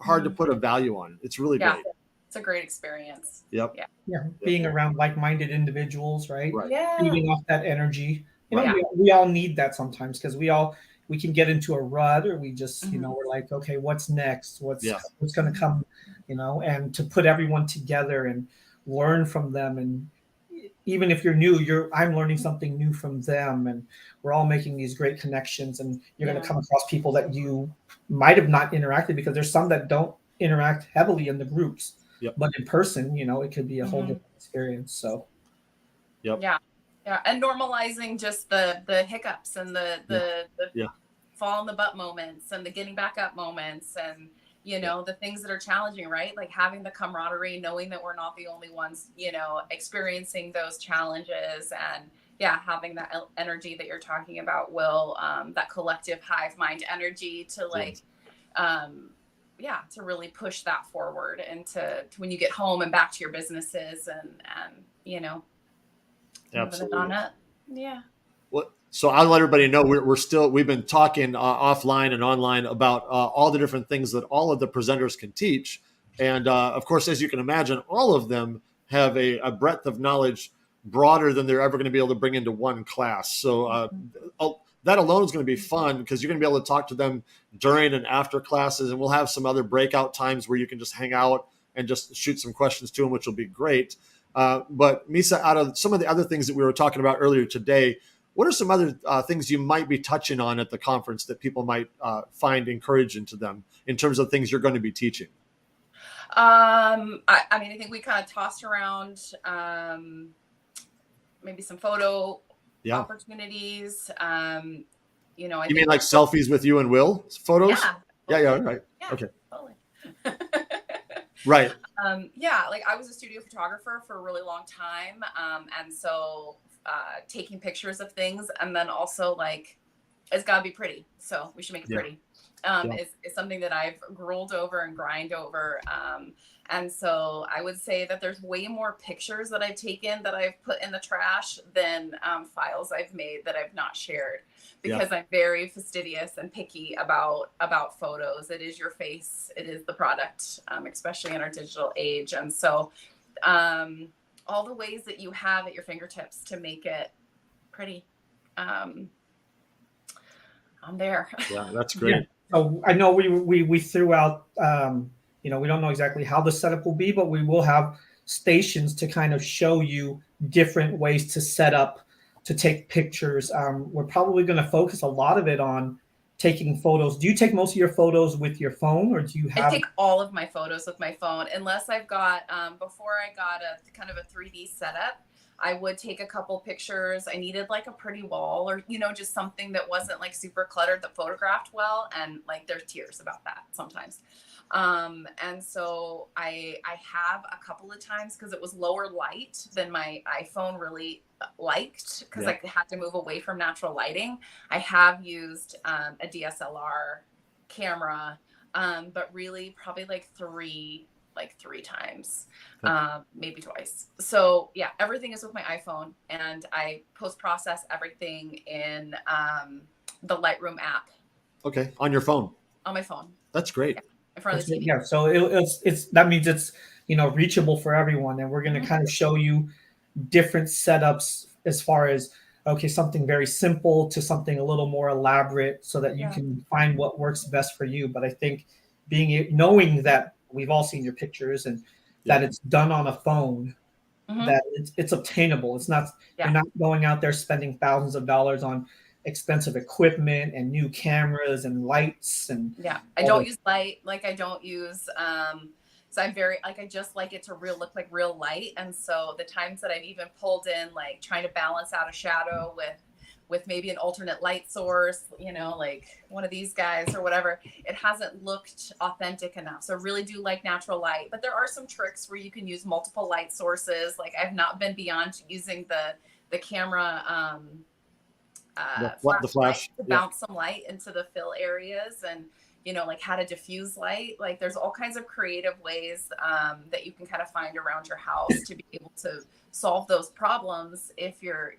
hard to put a value on. It's really great. It's a great experience. Yep. Yeah. Being around like-minded individuals, right? Yeah. Feeding off that energy. You know, we all need that sometimes because we can get into a rut or we just, you know, we're like, okay, what's next? What's going to come, you know, and to put everyone together and learn from them. And even if you're new, I'm learning something new from them, and we're all making these great connections, and you're going to come across people that you might have not interacted, because there's some that don't interact heavily in the groups, but in person, you know, it could be a whole different experience. So yeah, and normalizing just the hiccups and the fall in the butt moments and the getting back up moments, and you know, the things that are challenging, right? Like having the camaraderie, knowing that we're not the only ones, you know, experiencing those challenges, and having that energy that you're talking about, Will, that collective hive mind energy to like, to really push that forward into when you get home and back to your businesses and you know, moving it on up. Yeah. So I'll let everybody know we've been talking offline and online about all the different things that all of the presenters can teach. And of course, as you can imagine, all of them have a breadth of knowledge broader than they're ever going to be able to bring into one class. So that alone is going to be fun because you're going to be able to talk to them during and after classes. And we'll have some other breakout times where you can just hang out and just shoot some questions to them, which will be great. But Missa, out of some of the other things that we were talking about earlier today, what are some other things you might be touching on at the conference that people might find encouraging to them in terms of things you're going to be teaching? I mean, I think we kind of tossed around maybe some photo opportunities. You know, you mean like selfies with you and Will? Photos? Yeah, right. Yeah, okay. Totally. Right. Like I was a studio photographer for a really long time. And so taking pictures of things, and then also like It's got to be pretty. So we should make it Yeah. pretty. Yeah. Is something that I've grilled over and grind over. And so I would say that there's way more pictures that I've taken that I've put in the trash than files I've made that I've not shared, because I'm very fastidious and picky about photos. It is your face. It is the product, especially in our digital age. And so all the ways that you have at your fingertips to make it pretty. I'm there. Yeah, that's great. Yeah. So I know we threw out, we don't know exactly how the setup will be, but we will have stations to kind of show you different ways to set up to take pictures. We're probably going to focus a lot of it on taking photos. Do you take most of your photos with your phone, or do you I have? take all of my photos with my phone, unless I've got, before I got a kind of a 3D setup, I would take a couple pictures. I needed like a pretty wall, or, just something that wasn't like super cluttered that photographed well. And like, there's tears about that sometimes. And so I have a couple of times, because it was lower light than my iPhone really liked, because I had to move away from natural lighting. I have used a DSLR camera, but really probably like three times, maybe twice. So yeah, everything is with my iPhone, and I post-process everything in the Lightroom app. Okay, on your phone. On my phone. That's great. Yeah, in front of the TV. Yeah, so it's that means it's reachable for everyone, and we're going to kind of show you different setups as far as something very simple to something a little more elaborate, so that you can find what works best for you. But I think knowing that we've all seen your pictures, and that it's done on a phone, that it's obtainable. It's not you're not going out there spending thousands of dollars on expensive equipment and new cameras and lights and I don't use light. Like I don't use so I'm very I just like it to look like real light. And so the times that I've even pulled in, like trying to balance out a shadow with maybe an alternate light source, like one of these guys or whatever, it hasn't looked authentic enough. So I really do like natural light, but there are some tricks where you can use multiple light sources. Like I've not been beyond using the camera the flash to bounce some light into the fill areas, and like how to diffuse light. Like there's all kinds of creative ways that you can kind of find around your house to be able to solve those problems if you're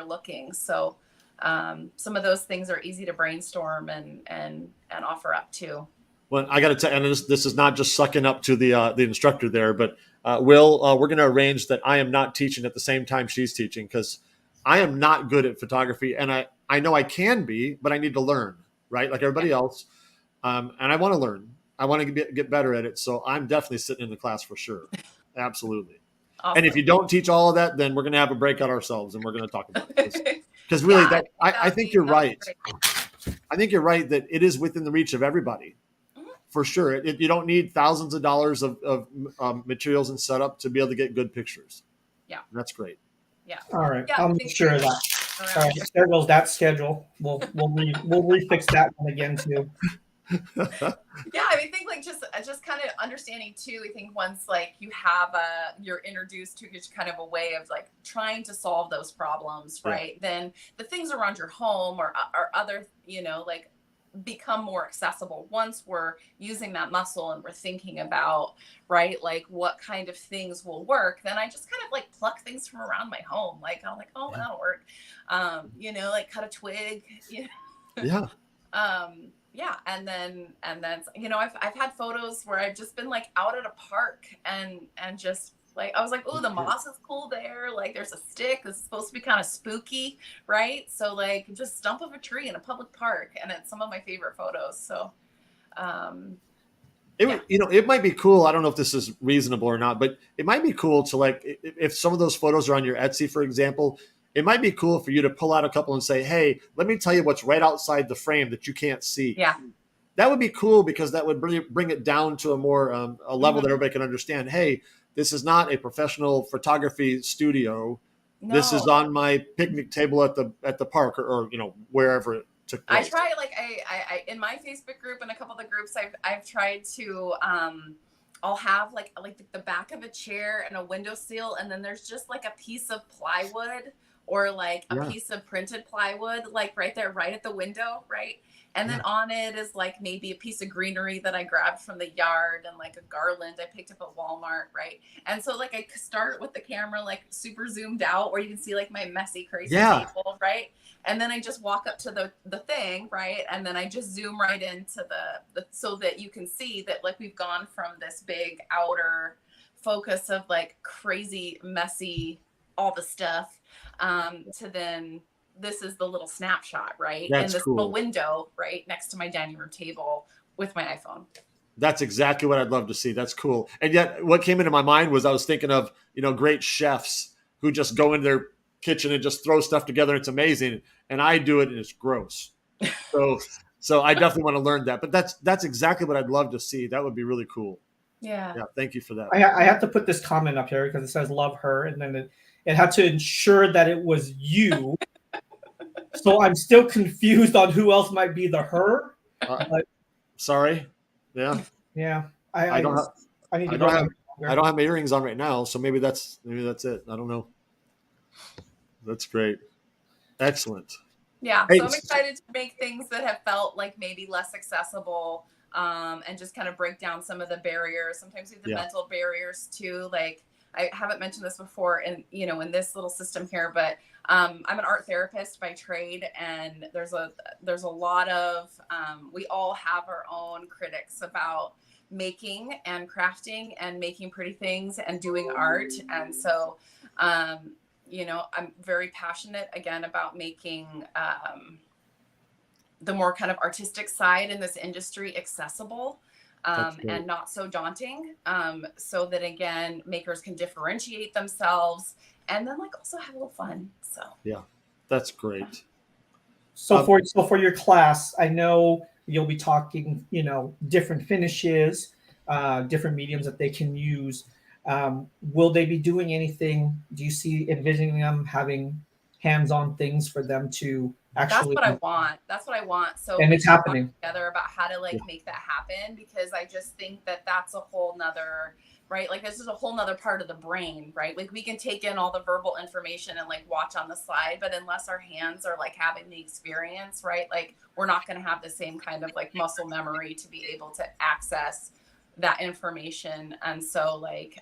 looking. So some of those things are easy to brainstorm and offer up too. Well, I got to tell you, and this is not just sucking up to the instructor there, but Will, we're going to arrange that I am not teaching at the same time she's teaching, because I am not good at photography, and I know I can be, but I need to learn, right? Like everybody else. And I want to learn. I want to get better at it. So I'm definitely sitting in the class for sure. Absolutely. Awesome. And if you don't teach all of that, then we're going to have a breakout ourselves, and we're going to talk about it. Because really, I think you're right. I think you're right that it is within the reach of everybody. For sure. You don't need thousands of dollars of materials and setup to be able to get good pictures. Yeah. And that's great. Yeah. All right. I'll make sure of that. All right. There goes that schedule. We'll refix that one again too. Yeah, I think like just kind of understanding too. I think once like you have you're introduced to just kind of a way of like trying to solve those problems, right? Then the things around your home or other, like become more accessible once we're using that muscle and we're thinking about, right, like what kind of things will work. Then I just kind of like pluck things from around my home. Like I'm like, oh, that'll work. Like cut a twig. Yeah. Yeah. And then, I've had photos where I've just been like out at a park and just like, I was like, oh, the moss is cool there. Like there's a stick. This is supposed to be kind of spooky. Right. So like just stump of a tree in a public park. And it's some of my favorite photos. So, it might be cool. I don't know if this is reasonable or not, but it might be cool to like, if some of those photos are on your Etsy, for example, it might be cool for you to pull out a couple and say, hey, let me tell you what's right outside the frame that you can't see. Yeah. That would be cool, because that would bring it down to a more a level that everybody can understand. Hey, this is not a professional photography studio. No. This is on my picnic table at the park or wherever it took place. I try I in my Facebook group and a couple of the groups I've tried to I'll have like the back of a chair and a windowsill, and then there's just like a piece of plywood or like a Yeah. piece of printed plywood, like right there, right at the window, right? And then on it is like maybe a piece of greenery that I grabbed from the yard and like a garland I picked up at Walmart, right? And so like I start with the camera like super zoomed out where you can see like my messy, crazy table, right? And then I just walk up to the thing, right? And then I just zoom right into the so that you can see that like we've gone from this big outer focus of like crazy, messy, all the stuff, to then this is the little snapshot, right? That's in this cool. little window, right next to my dining room table with my iPhone. That's exactly what I'd love to see. That's cool. And yet, what came into my mind was I was thinking of great chefs who just go into their kitchen and just throw stuff together. It's amazing, and I do it, and it's gross. So I definitely want to learn that. But that's exactly what I'd love to see. That would be really cool. Yeah. Thank you for that. I have to put this comment up here because it says "love her," and then it had to ensure that it was you. So I'm still confused on who else might be the her. Sorry. Yeah. Yeah. I don't have. I need to I go. don't have my earrings on right now, so maybe that's it. I don't know. That's great. Excellent. Yeah. Hey, So I'm excited to make things that have felt like maybe less accessible, and just kind of break down some of the barriers. Sometimes we have the mental barriers too. Like I haven't mentioned this before in this little system here, but I'm an art therapist by trade, and there's a lot of we all have our own critics about making and crafting and making pretty things and doing art. And so I'm very passionate again about making the more kind of artistic side in this industry accessible, and not so daunting, so that again makers can differentiate themselves and then like also have a little fun. So yeah, that's great. So for your class, I know you'll be talking, different finishes, different mediums that they can use. Will they be doing anything? Do you see envisioning them having hands-on things for them to actually? That's what I want. So and it's happening together about how to make that happen, because I just think that that's a whole nother, right? Like this is a whole nother part of the brain, right? Like we can take in all the verbal information and like watch on the slide, but unless our hands are like having the experience, right? Like we're not going to have the same kind of like muscle memory to be able to access that information. And so like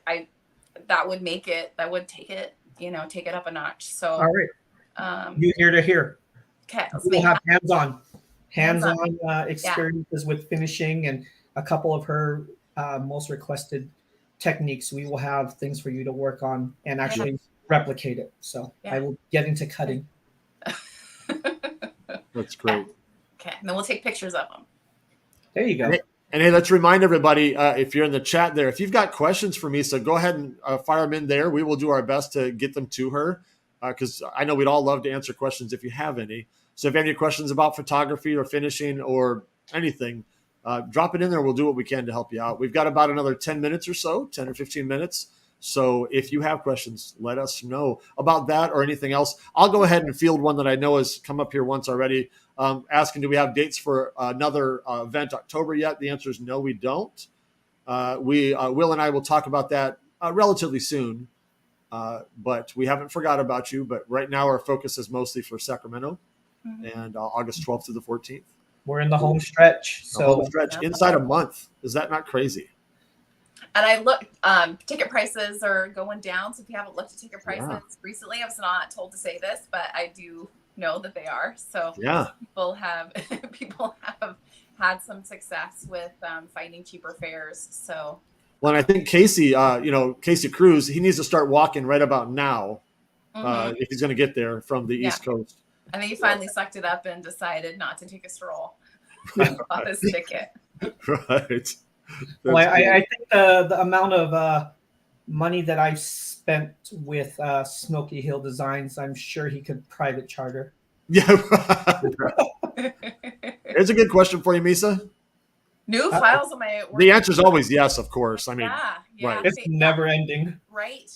that would take it, take it up a notch. So all right, you hear to hear. Okay, we'll have hands-on experiences with finishing, and a couple of her most requested techniques. We will have things for you to work on and actually replicate it. So I will get into cutting. That's great. Okay, and then we'll take pictures of them. There you go. And hey, let's remind everybody, if you're in the chat there, if you've got questions for Missa, go ahead and fire them in there. We will do our best to get them to her, because I know we'd all love to answer questions if you have any. So if you have any questions about photography or finishing or anything, drop it in there. We'll do what we can to help you out. We've got about another 10 minutes or so, 10 or 15 minutes. So if you have questions, let us know about that or anything else. I'll go ahead and field one that I know has come up here once already, asking, do we have dates for another event October yet? The answer is no, we don't. Will and I will talk about that relatively soon, but we haven't forgot about you. But right now our focus is mostly for Sacramento, and August 12th to the 14th. We're in the home stretch. Inside a month. Is that not crazy? And I look, ticket prices are going down. So if you haven't looked at ticket prices recently, I was not told to say this, but I do know that they are. So people have had some success with finding cheaper fares. So well, and I think Casey, Casey Cruz, he needs to start walking right about now if he's going to get there from the East Coast. I think he finally sucked it up and decided not to take a stroll on his ticket. Right. Well, I think the amount of money that I've spent with Smoky Hill Designs, I'm sure he could private charter. Yeah. Here's a good question for you, Missa. New files on my work. The answer is always yes, of course. I mean, right. It's never ending. Right.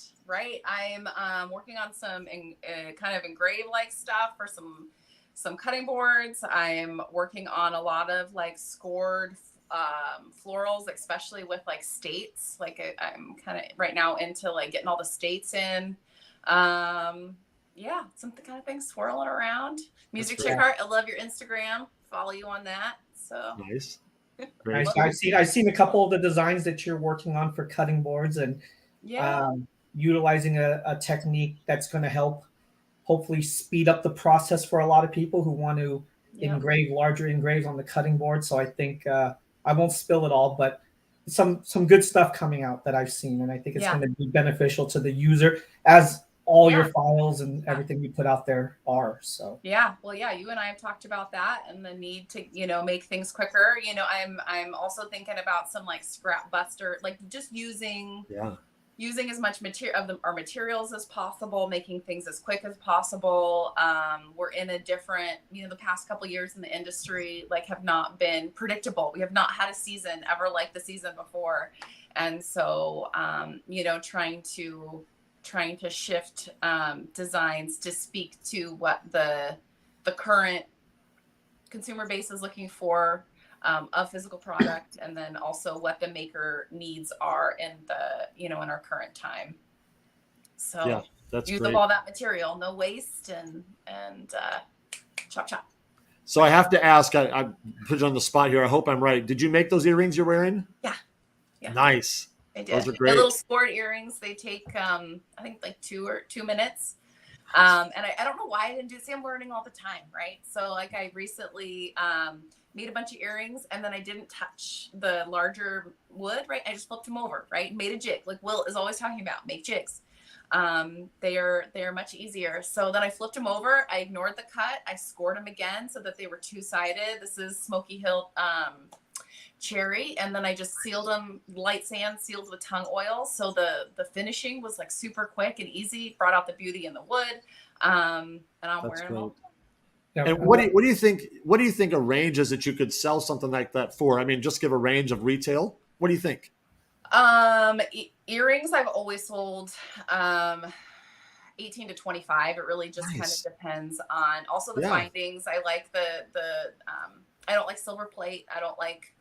I'm working on some kind of engrave-like stuff for some cutting boards. I'm working on a lot of like scored florals, especially with like states. Like I'm kind of right now into like getting all the states in. yeah, something kind of thing swirling around. Music great. Chick Heart. I love your Instagram. Follow you on that. So Nice. I, Great. I've seen a couple of the designs that you're working on for cutting boards, and yeah, utilizing a technique that's going to help hopefully speed up the process for a lot of people who want to yeah, engrave larger engraves on the cutting board. So I think I won't spill it all, but some good stuff coming out that I've seen, and I think it's yeah, going to be beneficial to the user as all your yeah. files and Yeah. everything you put out there are. So Yeah, well, yeah, you and I have talked about that and the need to, make things quicker. I'm also thinking about some like scrap buster, like just using Yeah. as much material of our materials as possible, making things as quick as possible. We're in a different, the past couple of years in the industry, like have not been predictable. We have not had a season ever like the season before. And so, trying to shift designs to speak to what the current consumer base is looking for, a physical product, and then also what the maker needs are in in our current time. So Yeah, that's use great. up all that material, no waste, and chop chop. So I have to ask, I put you on the spot here. I hope I'm right. Did you make those earrings you're wearing? Yeah. Nice. I did. Those are My great. little sport earrings. They take I think like 2 minutes. And I don't know why I didn't do. See, I'm learning all the time, right? So like I recently made a bunch of earrings, and then I didn't touch the larger wood, right? I just flipped them over, right? Made a jig, like Will is always talking about, make jigs. They are much easier. So then I flipped them over. I ignored the cut. I scored them again so that they were two-sided. This is Smoky Hill cherry, and then I just sealed them, light sand sealed with tung oil, so the finishing was like super quick and easy, brought out the beauty in the wood. And I'm That's wearing them all. yeah, And what do you think? What do you think a range is that you could sell something like that for? I mean, just give a range of retail. What do you think? Earrings I've always sold 18 to 25. It really just kind Nice. of depends on also the Yeah. findings. I like the I don't like silver plate. I don't like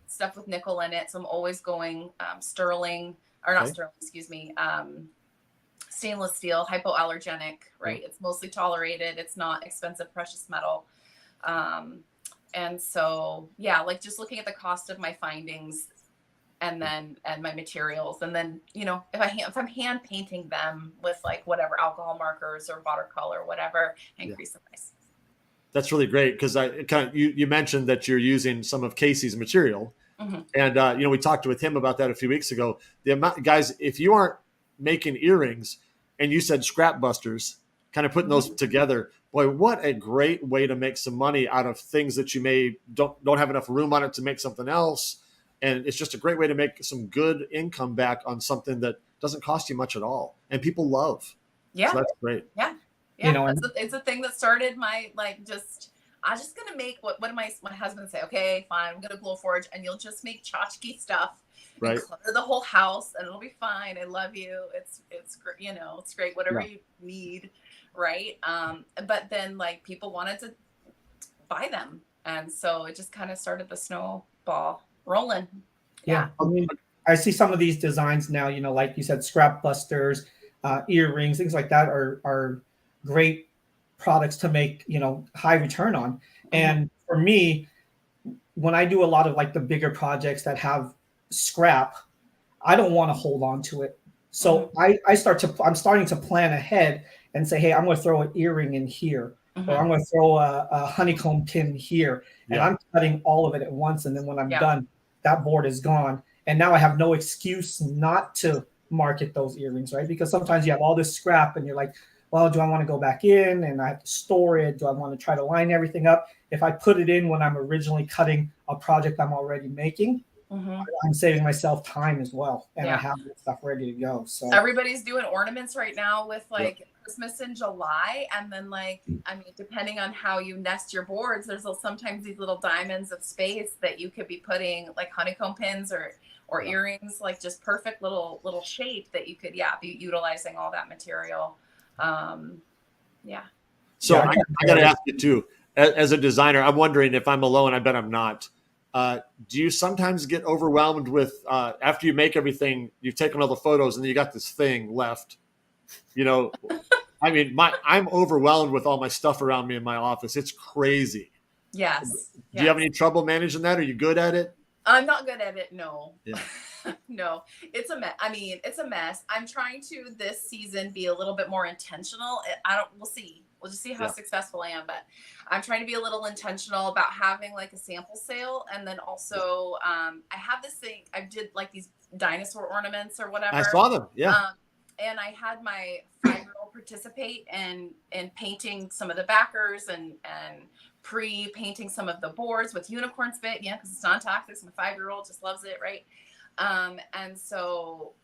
stuff with nickel in it. So I'm always going sterling, or not Okay. sterling, excuse me, stainless steel, hypoallergenic, right? It's mostly tolerated. It's not expensive precious metal. And so, yeah, like just looking at the cost of my findings and my materials. And then, if I'm hand painting them with like whatever alcohol markers or watercolor, whatever, I increase the price. That's really great because you mentioned that you're using some of Casey's material, Mm-hmm. and we talked with him about that a few weeks ago. The amount, guys, if you aren't making earrings, and you said scrap busters, kind of putting those together, boy, what a great way to make some money out of things that you may don't have enough room on it to make something else, and it's just a great way to make some good income back on something that doesn't cost you much at all, and people love. Yeah. So that's great. Yeah. It's a thing that started my I'm just gonna make what my husband say, okay, fine, I'm gonna glow forge, and you'll just make tchotchke stuff, Right. and clutter the whole house, and it'll be fine. I love you. It's great, it's great, whatever you need, right? But then like people wanted to buy them, and so it just kind of started the snowball rolling. Yeah, I mean, I see some of these designs now. Like you said, scrap busters, earrings, things like that are great products to make high return on. And for me, when I do a lot of like the bigger projects that have scrap, I don't want to hold on to it. So I'm starting to plan ahead and say, hey, I'm going to throw an earring in here, or I'm going to throw a honeycomb pin here, and I'm cutting all of it at once. And then when I'm done, that board is gone. And now I have no excuse not to market those earrings, right? Because sometimes you have all this scrap and you're like, well, do I want to go back in and I have to store it? Do I want to try to line everything up? If I put it in when I'm originally cutting a project I'm already making, I'm saving myself time as well. And I have the stuff ready to go. So everybody's doing ornaments right now with like Christmas in July. And then depending on how you nest your boards, there's sometimes these little diamonds of space that you could be putting like honeycomb pins or earrings, like just perfect little shape that you could, be utilizing all that material. So I got to ask you too, as a designer, I'm wondering if I'm alone. I bet I'm not. Do you sometimes get overwhelmed with after you make everything, you've taken all the photos and then you got this thing left, I mean, I'm overwhelmed with all my stuff around me in my office. It's crazy. Yes. Do you have any trouble managing that? Are you good at it? I'm not good at it. No. Yeah. No, it's a mess. I mean, it's a mess. I'm trying to this season be a little bit more intentional. We'll see. We'll just see how successful I am. But I'm trying to be a little intentional about having like a sample sale. And then also, I have this thing, I did like these dinosaur ornaments or whatever. I saw them. Yeah. And I had my 5-year-old participate in painting some of the backers and pre-painting some of the boards with unicorn spit, because it's non-toxic. So my 5-year-old just loves it, right? And so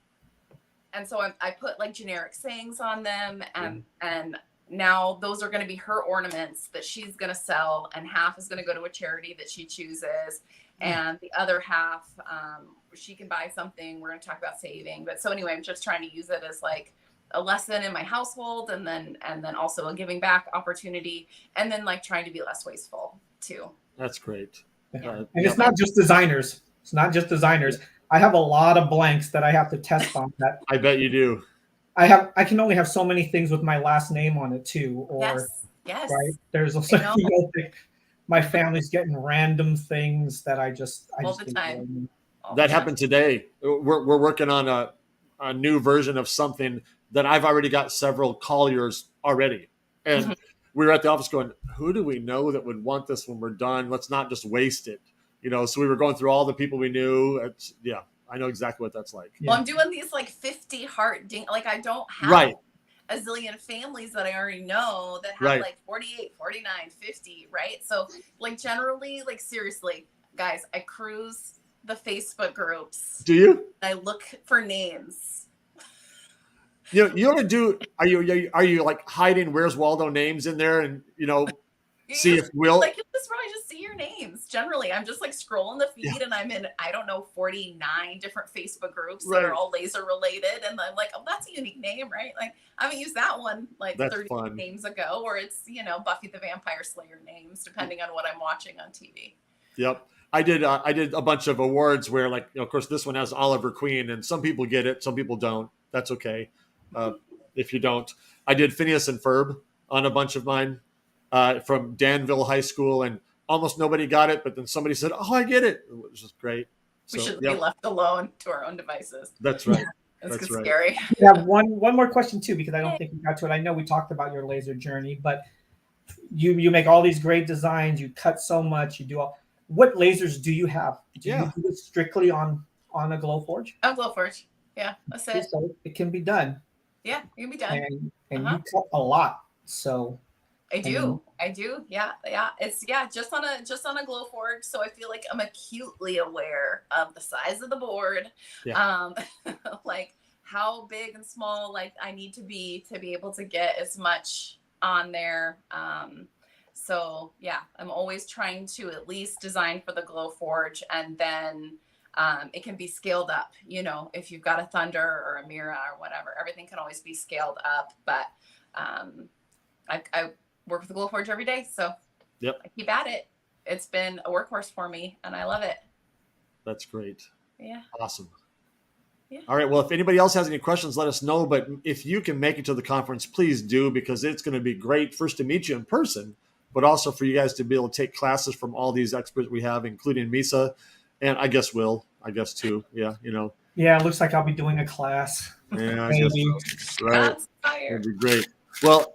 I put like generic sayings on them, and now those are going to be her ornaments that she's going to sell, and half is going to go to a charity that she chooses, and the other half she can buy something. We're going to talk about saving, but so anyway, I'm just trying to use it as like a lesson in my household, and then also a giving back opportunity, and then like trying to be less wasteful too. That's great. And it's not just designers. It's not just designers. I have a lot of blanks that I have to test on that. I bet you do. I can only have so many things with my last name on it too. Or yes. Right. There's also my family's getting random things that I just all the time. That happened today. We're working on a new version of something that I've already got several Colliers already. And we were at the office going, who do we know that would want this when we're done? Let's not just waste it. So we were going through all the people we knew. I know exactly what that's like. Well, I'm doing these like 50 heart like I don't have a zillion families that I already know that have like 48, 49, 50, right? So like generally, like seriously, guys, I cruise the Facebook groups. Do you? I look for names. You ought to do. Are you like hiding Where's Waldo names in there, and see if Will like you'll just probably just see your names. Generally, I'm just like scrolling the feed, and I'm in 49 different Facebook groups that are all laser related, and I'm like, oh, that's a unique name, right? Like I haven't used that one like 30 names ago, or it's Buffy the Vampire Slayer names, depending on what I'm watching on TV. Yep. I did a bunch of awards where, like, of course, this one has Oliver Queen, and some people get it, some people don't. That's okay. If you don't, I did Phineas and Ferb on a bunch of mine from Danville High School, and almost nobody got it. But then somebody said, "Oh, I get it," which is great. We shouldn't be left alone to our own devices. That's right. That's right. Scary. Yeah, one more question too, because I don't think we got to it. I know we talked about your laser journey, but you make all these great designs. You cut so much. You do all. What lasers do you have? Do you do it strictly on a Glowforge? On Glowforge. Yeah, that's it. So it can be done. Yeah, it can be done. And you cut a lot. So I do. Yeah. It's just on a Glowforge. So I feel like I'm acutely aware of the size of the board. Yeah. Like how big and small like I need to be able to get as much on there. So yeah, I'm always trying to at least design for the Glowforge, and then it can be scaled up. If you've got a Thunder or a Mira or whatever, everything can always be scaled up. But I work with the Glowforge every day, so I keep at it. It's been a workhorse for me, and I love it. That's great. Yeah. Awesome. Yeah. All right. Well, if anybody else has any questions, let us know. But if you can make it to the conference, please do, because it's going to be great first to meet you in person, but also for you guys to be able to take classes from all these experts we have, including Missa, and I guess Will, too. Yeah, Yeah, it looks like I'll be doing a class. Yeah, I guess so. Right. That'd be great. Well,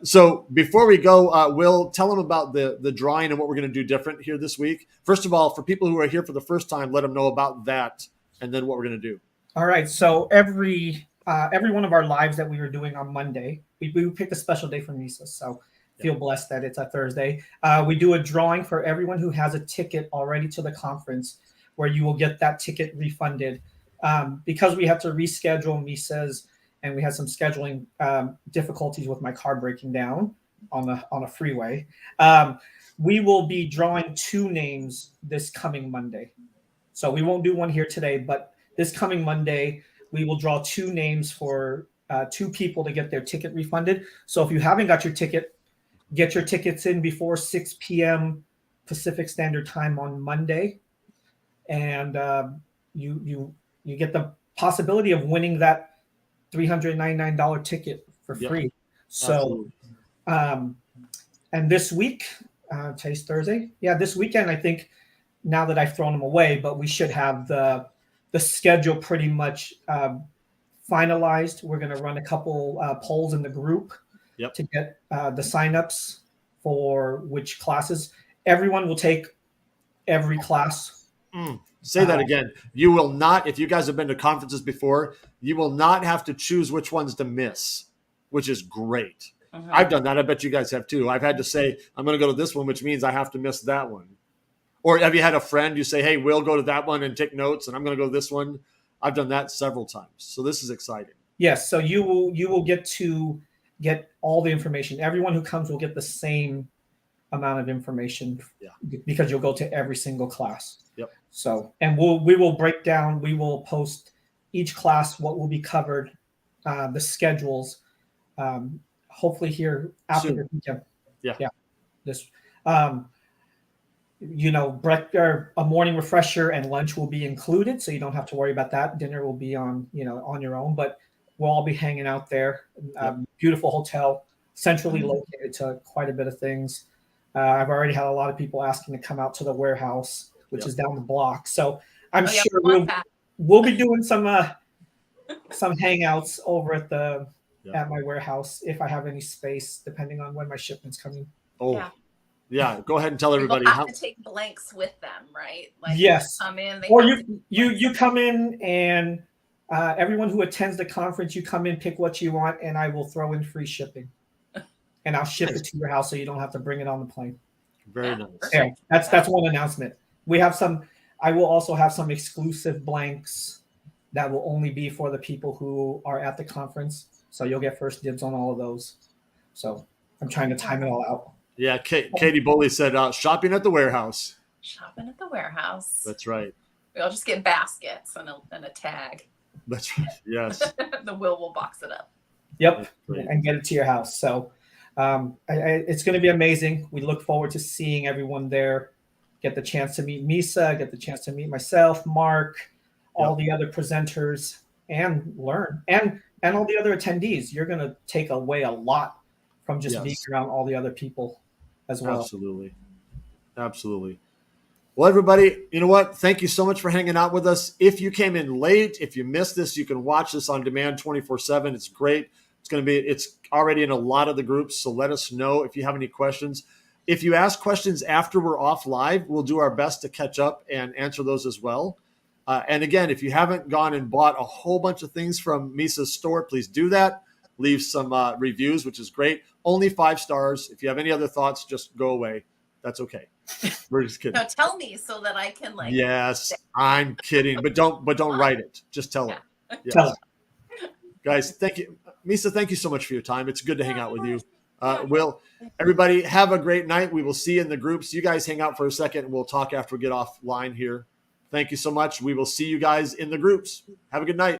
so before we go, Will, tell them about the drawing and what we're going to do different here this week. First of all, for people who are here for the first time, let them know about that, and then what we're going to do. All right. So every one of our lives that we were doing on Monday, we picked a special day for Missa. So feel blessed that it's a Thursday. We do a drawing for everyone who has a ticket already to the conference, where you will get that ticket refunded. Because we had to reschedule Missa's, and we had some scheduling difficulties with my car breaking down on a freeway. We will be drawing 2 names this coming Monday. So we won't do one here today, but this coming Monday, we will draw 2 names for 2 people to get their ticket refunded. So if you haven't got your ticket, get your tickets in before 6 p.m. Pacific Standard Time on Monday, and you get the possibility of winning that $399 ticket for Yep. free. So, Absolutely. and this week, today's Thursday. Yeah, this weekend, I think now that I've thrown them away, but we should have the schedule pretty much finalized. We're going to run a couple polls in the group Yep. to get the signups for which classes. Everyone will take every class. Say that again. You will not, if you guys have been to conferences before, you will not have to choose which ones to miss, which is great. I've done that. I bet you guys have too. I've had to say, I'm going to go to this one, which means I have to miss that one. Or have you had a friend you say, hey, we'll go to that one and take notes, and I'm going to go to this one? I've done that several times. So this is exciting. Yes. So you will get to get all the information. Everyone who comes will get the same amount of information because you'll go to every single class. Yep. So, and we will break down, we will post each class, what will be covered, the schedules, hopefully here after Soon. the weekend. Yeah. This, a morning refresher and lunch will be included. So you don't have to worry about that. Dinner will be on your own, but we'll all be hanging out there. Beautiful hotel, centrally located to quite a bit of things. I've already had a lot of people asking to come out to the warehouse, which is down the block. So I'm sure we'll be doing some hangouts over at my warehouse if I have any space, depending on when my shipment's coming. Oh, yeah. Go ahead and tell everybody. They'll have to take blanks with them, right? Like yes. Come in, or you come in and everyone who attends the conference, you come in, pick what you want, and I will throw in free shipping. And I'll ship it to your house so you don't have to bring it on the plane. Very nice. Yeah, that's one announcement. We have some. I will also have some exclusive blanks that will only be for the people who are at the conference. So you'll get first dibs on all of those. So I'm trying to time it all out. Yeah, Katie Boley said shopping at the warehouse. Shopping at the warehouse. That's right. We all just get baskets and a tag. That's right. Yes. The will box it up. Yep, and get it to your house. So. It's going to be amazing. We look forward to seeing everyone there, get the chance to meet Missa, get the chance to meet myself, Mark, all the other presenters, and learn. And all the other attendees. You're going to take away a lot from just being around all the other people as well. Absolutely. Well, everybody, you know what? Thank you so much for hanging out with us. If you came in late, if you missed this, you can watch this on demand 24/7. It's great. It's already in a lot of the groups, so let us know if you have any questions. If you ask questions after we're off live, we'll do our best to catch up and answer those as well. And again, if you haven't gone and bought a whole bunch of things from Missa's store, please do that. Leave some reviews, which is great. Only 5 stars. If you have any other thoughts, just go away. That's okay. We're just kidding. No, tell me so that I can Yes, I'm kidding, but don't write it. Just tell them. Yes. Tell them. Guys, thank you. Missa, thank you so much for your time. It's good to hang out with you. Will, everybody have a great night. We will see you in the groups. You guys hang out for a second and we'll talk after we get offline here. Thank you so much. We will see you guys in the groups. Have a good night.